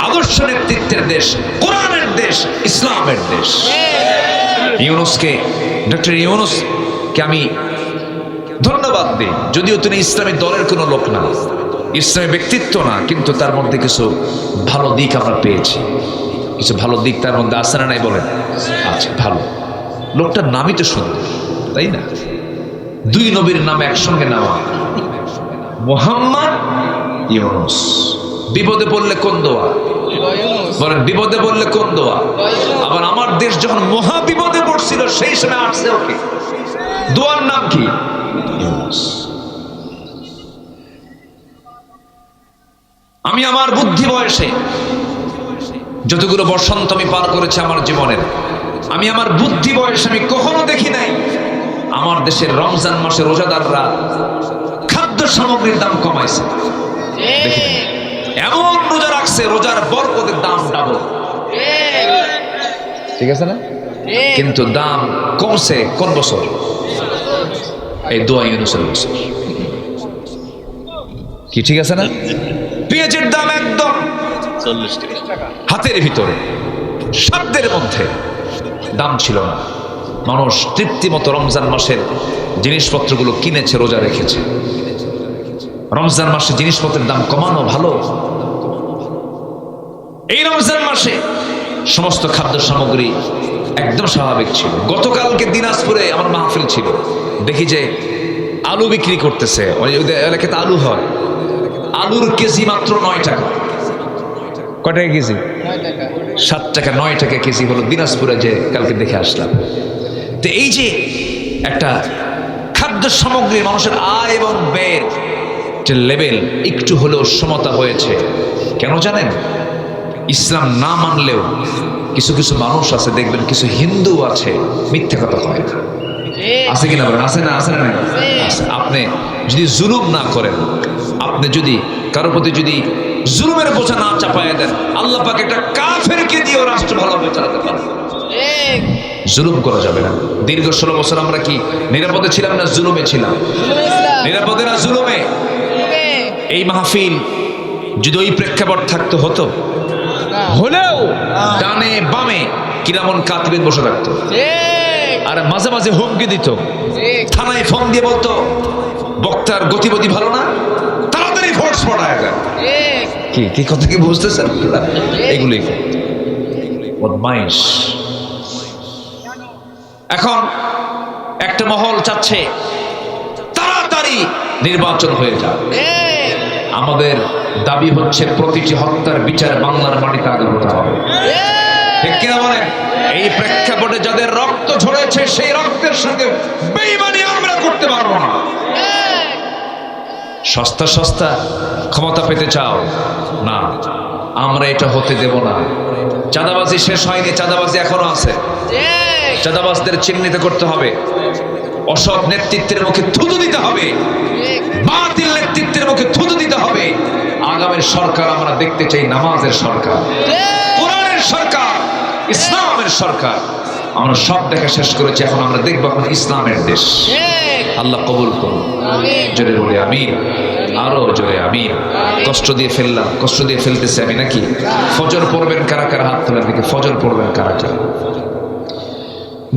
আদর্শ নেতৃত্বের দেশ, কোরআনের দেশ ইসলামের দেশ। ইউনুসকে, ডক্টর ইউনুসকে আমি ধন্যবাদ দিই, যদিও তিনি ইসলামী দলের কোনো লোক না, ইসলামী ব্যক্তিত্ব না, কিন্তু তার মধ্যে কিছু ভালো দিক আমরা পেয়েছি। কিছু ভালো দিক তার মধ্যে আছে না নাই বলেন? আচ্ছা, ভালো। লোকটার নামই তো সুন্দর, তাই না? দুই নবীর নাম একসঙ্গে নেওয়া, মুহাম্মদ ইউনুস। বিপদে পড়লে কোন দোয়া বলেন? বিপদে পড়লে কোন দোয়া? আবার আমার দেশ যখন মহা বিপদে পড়ছিল সেই সময় আসছে ওকে দোয়ার নাম কি? ইউনুস। আমি আমার বুদ্ধি বয়সে যতগুলো বসন্ত আমি পার করেছি আমার জীবনের, আমি আমার বুদ্ধি বয়সে আমি কখনো দেখি নাই আমার দেশের রমজান মাসে রোজাদাররা খাদ্য সামগ্রীর দাম কমাইছে। দেখি এমন রোজা রাখছে, রোজার বরকতের দাম ডাবল, ঠিক আছে না? কিন্তু দাম কমছে কোন বছর? এই দোয়া ইউনুসের বছর। কি ঠিক আছে না? পেঁয়াজের দাম একদম 40 টাকা হাতের ভিতরে, সাধ্যের মধ্যে দাম ছিল না। মানুষ তৃপ্তি মতো রমজান মাসের জিনিসপত্রগুলো কিনেছে, রোজা রেখেছে। রমজান মাসে জিনিসপত্রের দাম কমানো ভালো। এই রমজান মাসে সমস্ত খাদ্য সামগ্রী একদম স্বাভাবিক ছিল। গতকালকে দিনাজপুরে আমার মাহফিল ছিল, দেখি যে আলু বিক্রি করতেছে, ওই এলাকাতে আলু হয়, আলুর কেজি মাত্র 9 টাকা। কয় টাকা কেজি? 7 টাকা, 9 টাকা কেজি হলো দিনাজপুরে, যে কালকে দেখে আসলাম। তো এই যে একটা খাদ্য সামগ্রী, মানুষের আয় এবং ব্যয়ের যে লেভেল একটু হলেও সমতা হয়েছে। কেন জানেন? ইসলাম না মানলেও কিছু কিছু মানুষ আছে, দেখবেন কিছু হিন্দু আছে মিথ্যে কথা হয় না, আছে কিনা বলেন? আছে না? আছে না? আপনি যদি জুলুম না করেন, আপনি যদি কারোর প্রতি যদি জুলুমের বোঝা না চাপায় দেন, আল্লাহ পাক একটা কাফেরকে দিয়েও রাষ্ট্র ভালোভাবে চালাতে পারে। জুলুম করা যাবে না। দীর্ঘ 16 বছর আমরা কি নিরাপদে ছিলাম না জুলুমে ছিলাম? নিরাপদে না জুলুমে? এই মাহফিল যদি ওই প্রেক্ষাপট থাকতে হতো, হলেও ডানে বামে কিরামন কাতিবিন বসে থাকতো, আর মাঝে মাঝে হুমকি দিত, থানায় ফোন দিয়ে বলতো বক্তার গতিবিধি ভালো না, তাড়াতাড়ি ফোর্স পড়ায় দেয়। কি কথা কি বুঝতেছেন? এগুলোই বদমাইশ। এখন একটা মহল চাচ্ছে তাড়াতাড়ি নির্বাচন হয়ে যাক। আমাদের দাবি হচ্ছে প্রতিটি হত্যার বিচার বাংলার মাটিতে আগে হতে হবে, ঠিক কিনা বলেন? এই প্রেক্ষাপটে যাদের রক্ত ঝরেছে সেই রক্তের সঙ্গে বেঈমানি আমরা করতে পারবো না। সস্তা সস্তা ক্ষমতা পেতে চাও না, আমরা এটা হতে দেব না। চাঁদাবাজি শেষ হয়নি, চাঁদাবাজি এখনো আছে। চাঁদাবাজদের চিহ্নিত করতে হবে, অসৎ নেতৃত্বের মুখে থুতু দিতে হবে, বাতিল নেতৃত্বের মুখে থুতু দিতে হবে। আগামীর সরকার আমরা দেখতে চাই নামাজের সরকার, কোরআনের সরকার, ইসলামের সরকার। আমরা সব দেখা শেষ করেছি, এখন আমরা দেখবো এখন ইসলামের দেশ। আল্লাহ কবুল করুন, জোরে বলে আমিন, আরো জোরে আমিন। কষ্ট দিয়ে ফেললাম, কষ্ট দিয়ে ফেলতেছি আমি নাকি? ফজর পড়বেন কারা কারা? হাত তোলার দিকে। ফজর পড়বেন কারা কারা?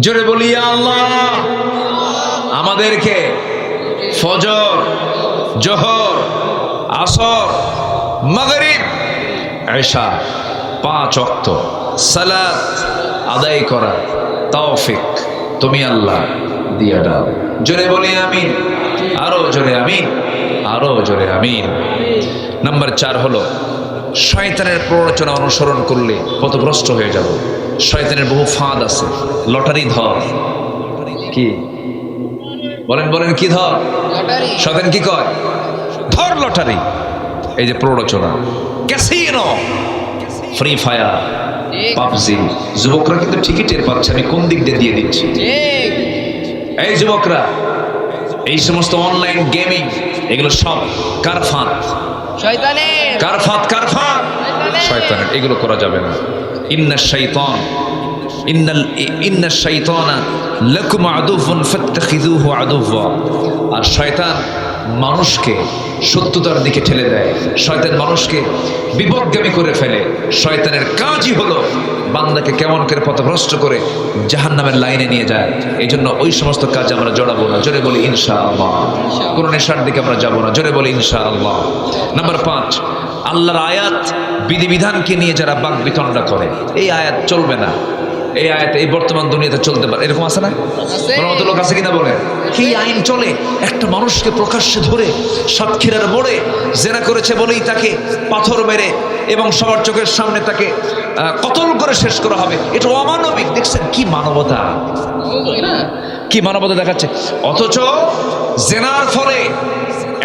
জোরে বলি আল্লাহ আমাদেরকে ফজর, জোহর, আসর, মাগরিব, ইশা 5 ওয়াক্ত সালাত আদায় করা তৌফিক তুমি আল্লাহ দিয়া দাও। জোরে বলি আমিন, আরো জোরে আমিন, আরো জোরে আমিন। নাম্বার 4 হলো শয়তানের প্ররোচনা অনুসরণ করলে পথভ্রষ্ট হয়ে যাব। শয়তানের বহু ফাঁদ আছে। লটারি ধর, কি বলেন বলেন, কি ধর? শয়তান কি কয়? ধর লটারি। এই যে প্ররোচনা, ক্যাসিনো, ফ্রি ফায়ার, পাবজি। যুবকরা কিন্তু ঠিকই টের পাচ্ছে আমি কোন দিক দিয়ে দিচ্ছি। এই যুবকরা, এই সমস্ত অনলাইন গেমিং এগুলো সব কার ফাঁদ? শয়তানের। কার ফাঁদ? কার ফাঁদ? শয়তানের। এগুলো করা যাবে না। ইন্নাশ শাইতানা লাকুম আদুউন ফাত্তাখিযুহু আদুওয়া। আর শয়তান মানুষকে সত্যতার দিকে ঠেলে দেয়, শয়তান মানুষকে বিপদগামী করে ফেলে। শয়তানের কাজই হলো বান্দাকে কেমন করে পথভ্রষ্ট করে জাহান্নামের লাইনে নিয়ে যায়। এই জন্য ওই সমস্ত কাজে আমরা জড়াবো না, জোরে বলি ইনশাআল্লাহ। কোনো নেশার দিকে আমরা যাবো না, জোরে বলি ইনশাআল্লাহ। নাম্বার 5, আল্লাহর আয়াত বিধিবিধানকে নিয়ে যারা বাক বিতণ্ডা করে, এই আয়াত চলবে না, এই আয়াত এই বর্তমান দুনিয়াতে চলতে পারে, এরকম আছে না? কোনো মতো লোক আছে কিনা বলে? কি আইন চলে? একটা মানুষকে প্রকাশ্যে ধরে সাতক্ষীরার মোড়ে জেনা করেছে বলেই তাকে পাথর মেরে এবং সবার চোখের সামনে তাকে কতল করে শেষ করা হবে, এটা অমানবিক। দেখছেন কি মানবতা, কি মানবতা দেখাচ্ছে। অথচ জেনার ফলে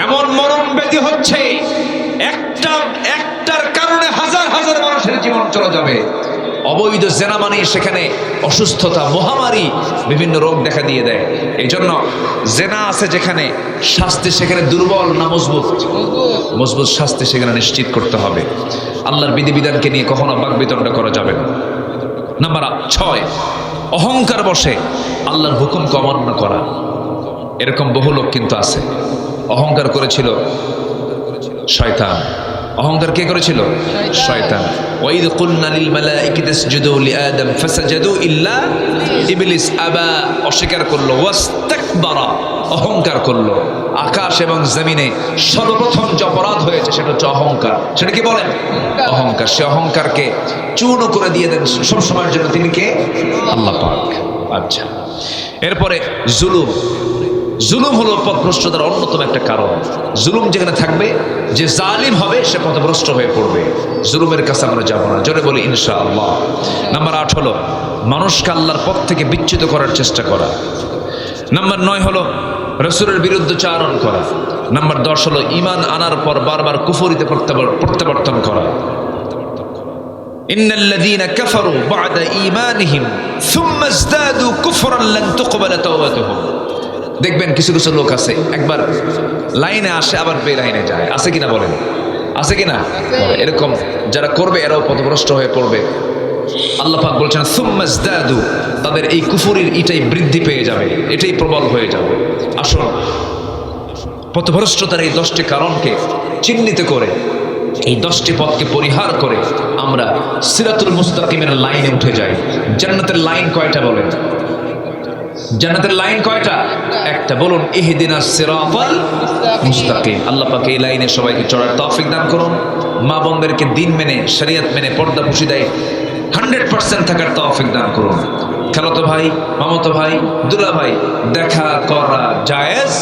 এমন মরণ ব্যাধি হচ্ছে, একটার কারণে হাজার হাজার মানুষের জীবন চলে যাবে। অবৈধ জেনা মানে সেখানে অসুস্থতা, মহামারী, বিভিন্ন রোগ দেখা দিয়ে দেয়। এই জন্য জেনা আছে যেখানে, শাস্তি সেখানে দুর্বল না মজবুত? মজবুত শাস্তি সেখানে নিশ্চিত করতে হবে। আল্লাহর বিধিবিধানকে নিয়ে কখনো বাকবিতণ্ড করা যাবে না। নাম্বার 6, অহংকার বসে আল্লাহর হুকুমকে অমান্য করা। এরকম বহু লোক কিন্তু আছে। অহংকার করেছিল শয়তান। অহংকার কে করেছিল? শয়তান। ওয়াইদ কুলনা লিল মালাইকাতি ইসজুদু লিআদম ফাসাজাদু ইল্লা ইবলিস আবা, অস্বীকার করলো। ওয়াস্তাকবারা, অহংকার করলো। আকাশ এবং জমিনে সর্বপ্রথম যে অপরাধ হয়েছে সেটা হচ্ছে অহংকার। সেটা কি বলেন? অহংকার। সে অহংকারকে চূর্ণ করে দিয়ে দেন সব সময়ের জন্য। তিনি কে? আল্লাহ পাক। আচ্ছা, এরপরে জুলুম। জুলুম হলো পথভ্রষ্টতার অন্যতম একটা কারণ। জুলুম যেখানে থাকবে, যে জালিম হবে সে পথভ্রষ্ট হয়ে পড়বে। জুলুমের কাছে আমরা যাব না, জোরে বলি ইনশাআল্লাহ। নাম্বার 8 হলো মানুষকে আল্লাহর পথ থেকে বিচ্যুত করার চেষ্টা করা। নাম্বার 9 হলো রাসূলের বিরুদ্ধে চারণ করা। নাম্বার 10 হলো ঈমান আনার পর বারবার কুফরিতে প্রত্যাবর্তন করা। ইন্নাল্লাযীনা কাফারু বা'দা ঈমানিহিম সুম্মা ইজদাদু কুফরান লান তুকবালা তাওবাতুহুম। দেখবেন কিছু কিছু লোক আছে, একবার লাইনে আসে আবার বেলাইনে যায়। আছে কিনা বলেন? আছে কিনা? এরকম যারা করবে এরাও পথভ্রষ্ট হয়ে পড়বে। আল্লাহ পাক বলছেন সুম্মা ইজদাদু, তাদের এই কুফরির এটাই বৃদ্ধি পেয়ে যাবে, এটাই প্রবল হয়ে যাবে। আসুন পথভ্রষ্টতার এই 10টি কারণকে চিহ্নিত করে, এই 10টি পথকে পরিহার করে আমরা সিরাতুল মুস্তাকিমের লাইনে উঠে যাই। জান্নাতের লাইন কয়টা বলেন? জান্নাতের লাইন কয়টা? একটা। বলুন ইহদিনাস সিরাতাল মুস্তাকিম। আল্লাহ পাক এই লাইনে সবাইকে চড়ার তৌফিক দান করুন। মা বোনদেরকে দিন মেনে, শরীয়ত মেনে, পর্দা পুশিদায় 100% থাকার তৌফিক দান করুন। খালাতো ভাই, মামাতো ভাই, দুলা ভাই, দেখা করা জায়েজ,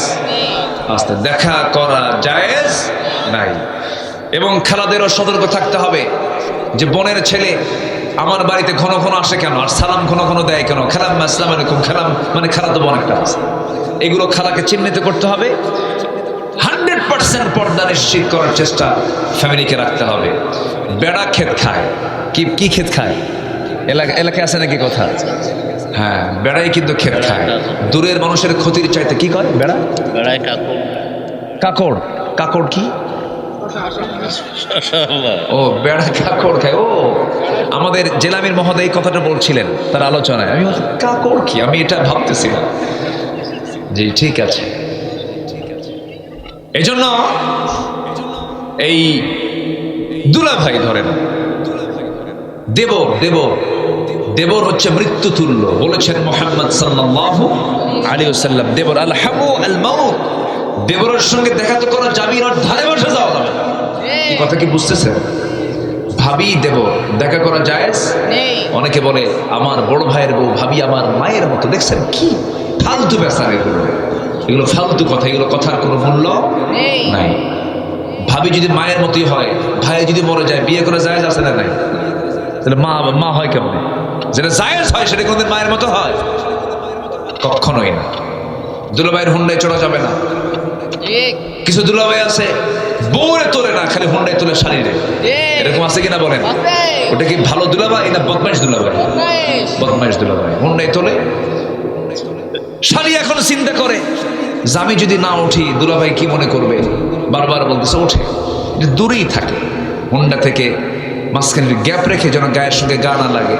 আস্তে দেখা করা জায়েজ নাই। এবং খালাদেরও সতর্ক থাকতে হবে যে বোনের ছেলে আমার বাড়িতে ঘন ঘন আসে কেন, আর সালাম ঘন ঘন দেয় কেন, খালাম আসসালামু আলাইকুম, খালাম মানে খালাতো বোন একটা আছে। এগুলো খালাকে চিহ্নিত করতে হবে। 100% পর্দা নিশ্চিত করার চেষ্টা ফ্যামিলিকে রাখতে হবে। বেড়া ক্ষেত খায়, কি ক্ষেত খায়? এলাকায় আছে নাকি কথা? হ্যাঁ, বেড়াই কিন্তু ক্ষেত খায়। দূরের মানুষের ক্ষতির চাইতে কি করে বেড়া? বেড়ায় কাকড়। কাকড় কি? ও, বেড়া কাকড় খায়। ও, আমাদের জেলামির মহোদয় এই কথাটা বলছিলেন তার আলোচনায়। আমি কাকড় কি, আমি এটা ভাবতেছিলাম। জি, ঠিক আছে। এই জন্য এই দুলাভাই ধরেন, দেবর হচ্ছে মৃত্যু তুল্য। বলেছেন মুহাম্মদ সাল্লাল্লাহু আলাইহি ওয়াসাল্লাম, দেবর আল হামু আল মাউত। দেবরের সঙ্গে দেখা তো করা যাবে না, ধারে বসে যাওয়া যাবে না। এই কথা কি বুঝতেছেন? ভাবি দেবর দেখা করা জায়েজ? অনেকে বলে আমার বড় ভাইয়ের বউ ভাবি আমার মায়ের মতো। দেখছেন কি ফালতু বেচার এগুলো ফালতু কথা, এগুলো কথার কোনো মূল্য নাই। ভাবি যদি মায়ের মতোই হয়, ভাই যদি মরে যায়, বিয়ে করে জায়েজ আছে না নাই? তাহলে মা হয় কেমন? যেটা জায়েজ হয় সেটা কোনদিন মায়ের মতো হয়? কখনোই না। দুলাভাইয়ের হুন্ডায় চড়া যাবে না। কিছু দুলাভাই আছে বউরে তোলে না, খালি হুন্ডায় তোলে শাড়িরে। এরকম আছে কিনা বলেন? ওটা কি ভালো দুলাভাই না বদমাইশ দুলাভাই? বদমাইশ দুলাভাই হুন্ডায় তোলে শাড়ি। এখন চিন্তা করে যে আমি যদি না উঠি দুলাভাই কি মনে করবে, বারবার বলতেছে ওঠে, দূরেই থাকে হুন্ডা থেকে, মাঝখানে গ্যাপ রেখে যেন গায়ের সঙ্গে গা না লাগে,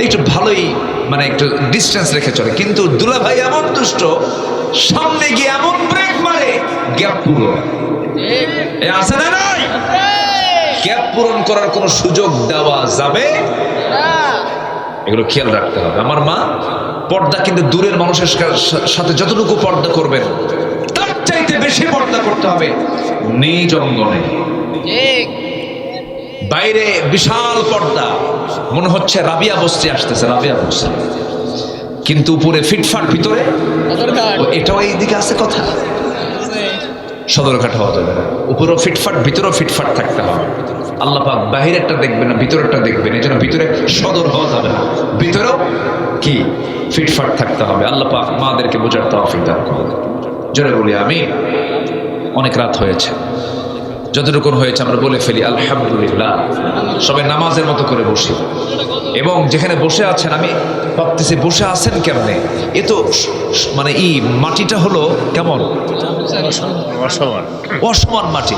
একটু ভালোই মানে একটু ডিস্টেন্স রেখে চলে। কিন্তু দুলাভাই এমন দুষ্ট, সামনে গিয়ে এমন ব্রেক মারে গ্যাপ পূরণ। এ আছে না নাই? গ্যাপ পূরণ করার কোনো সুযোগ দেওয়া যাবে না। এগুলো খেয়াল রাখতে হবে। আমার মা পর্দা কিন্তু দূরের মানুষের সাথে যতটুকু পর্দা করবেন তার চাইতে বেশি পর্দা করতে হবে নিজ অঙ্গনে। বাইরে বিশাল পর্দা, মনে হচ্ছে রাবিয়া বস্তি আসতেছে, রাবিয়া বস্তি, কিন্তু উপরে ফিটফাট, ভিতরে এটাও এইদিকে আছে কথা, সদরঘাট হওয়া যাবে না। উপরেও ফিটফাট, ভিতরেও ফিটফাট থাকতে হবে। আল্লাহ পাক বাহিরেরটা দেখবেন না, ভিতরেরটা দেখবেন। এই জন্য ভিতরে সদর হওয়া যাবে না, ভিতরেও কি ফিটফাট থাকতে হবে। আল্লাহ পাক মাদেরকে বোঝার তৌফিক দান করুন। জোরে বলি আমিন। অনেক রাত হয়েছে, যতটুকু হয়েছে আমরা বলে ফেলি আলহামদুলিল্লাহ। সবাই নামাজের মতো করে বসি, এবং যেখানে বসে আছেন আমি ভাবতেছি বসে আছেন কেমনে? এ তো মানে মাটিটা হলো কেমন অসমান মাটি,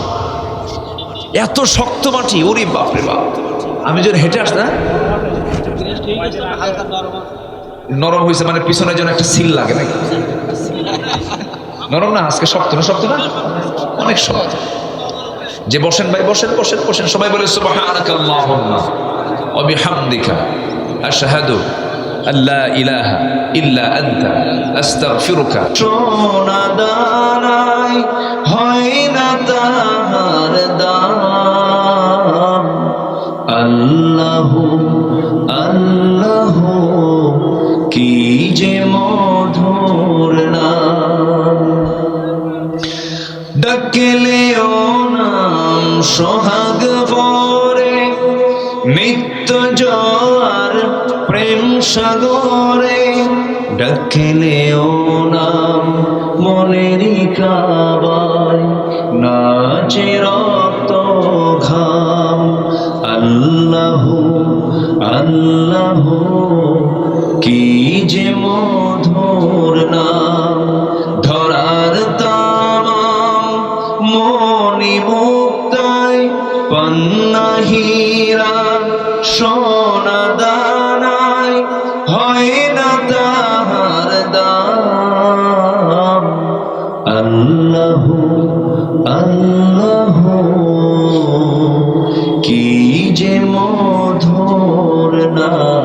এত শক্ত মাটি, ওরে বাপরে বাপ। আমি যদি হেঁটে আস না, নরম হয়েছে মানে পিছনের জন্য একটা সিল লাগে নাকি? নরম না, আজকে শক্ত না? শক্ত না, অনেক শক্ত। যে বসেন ভাই, বসেন বসেন বসেন। সবাই বলে সুবহানাকাল্লাহুম্মা ওয়া বিহামদিকা আশহাদু আল্লা ইলাহা ইল্লা আনতা আস্তাগফিরুকা। সোনা দানাই হয় না তাহার দাম, আল্লাহু আল্লাহু কি যে মধুর নাম। ডাকলেও নাম সোহাগ ভরে, নিত্য জোয়ার প্রেম সাগরে। ডাকলেও নাম মনেরই কাবায়, নাচে রক্ত ঘাম। আল্লাহু আল্লাহু কি যে মধুর নাম। ধরার তামাম মনি মুক্তায় পান্না হীরা, সোনা দানায় হয় না তাহার দাম। আল্লাহু আল্লাহু কি যে মধুর নাম।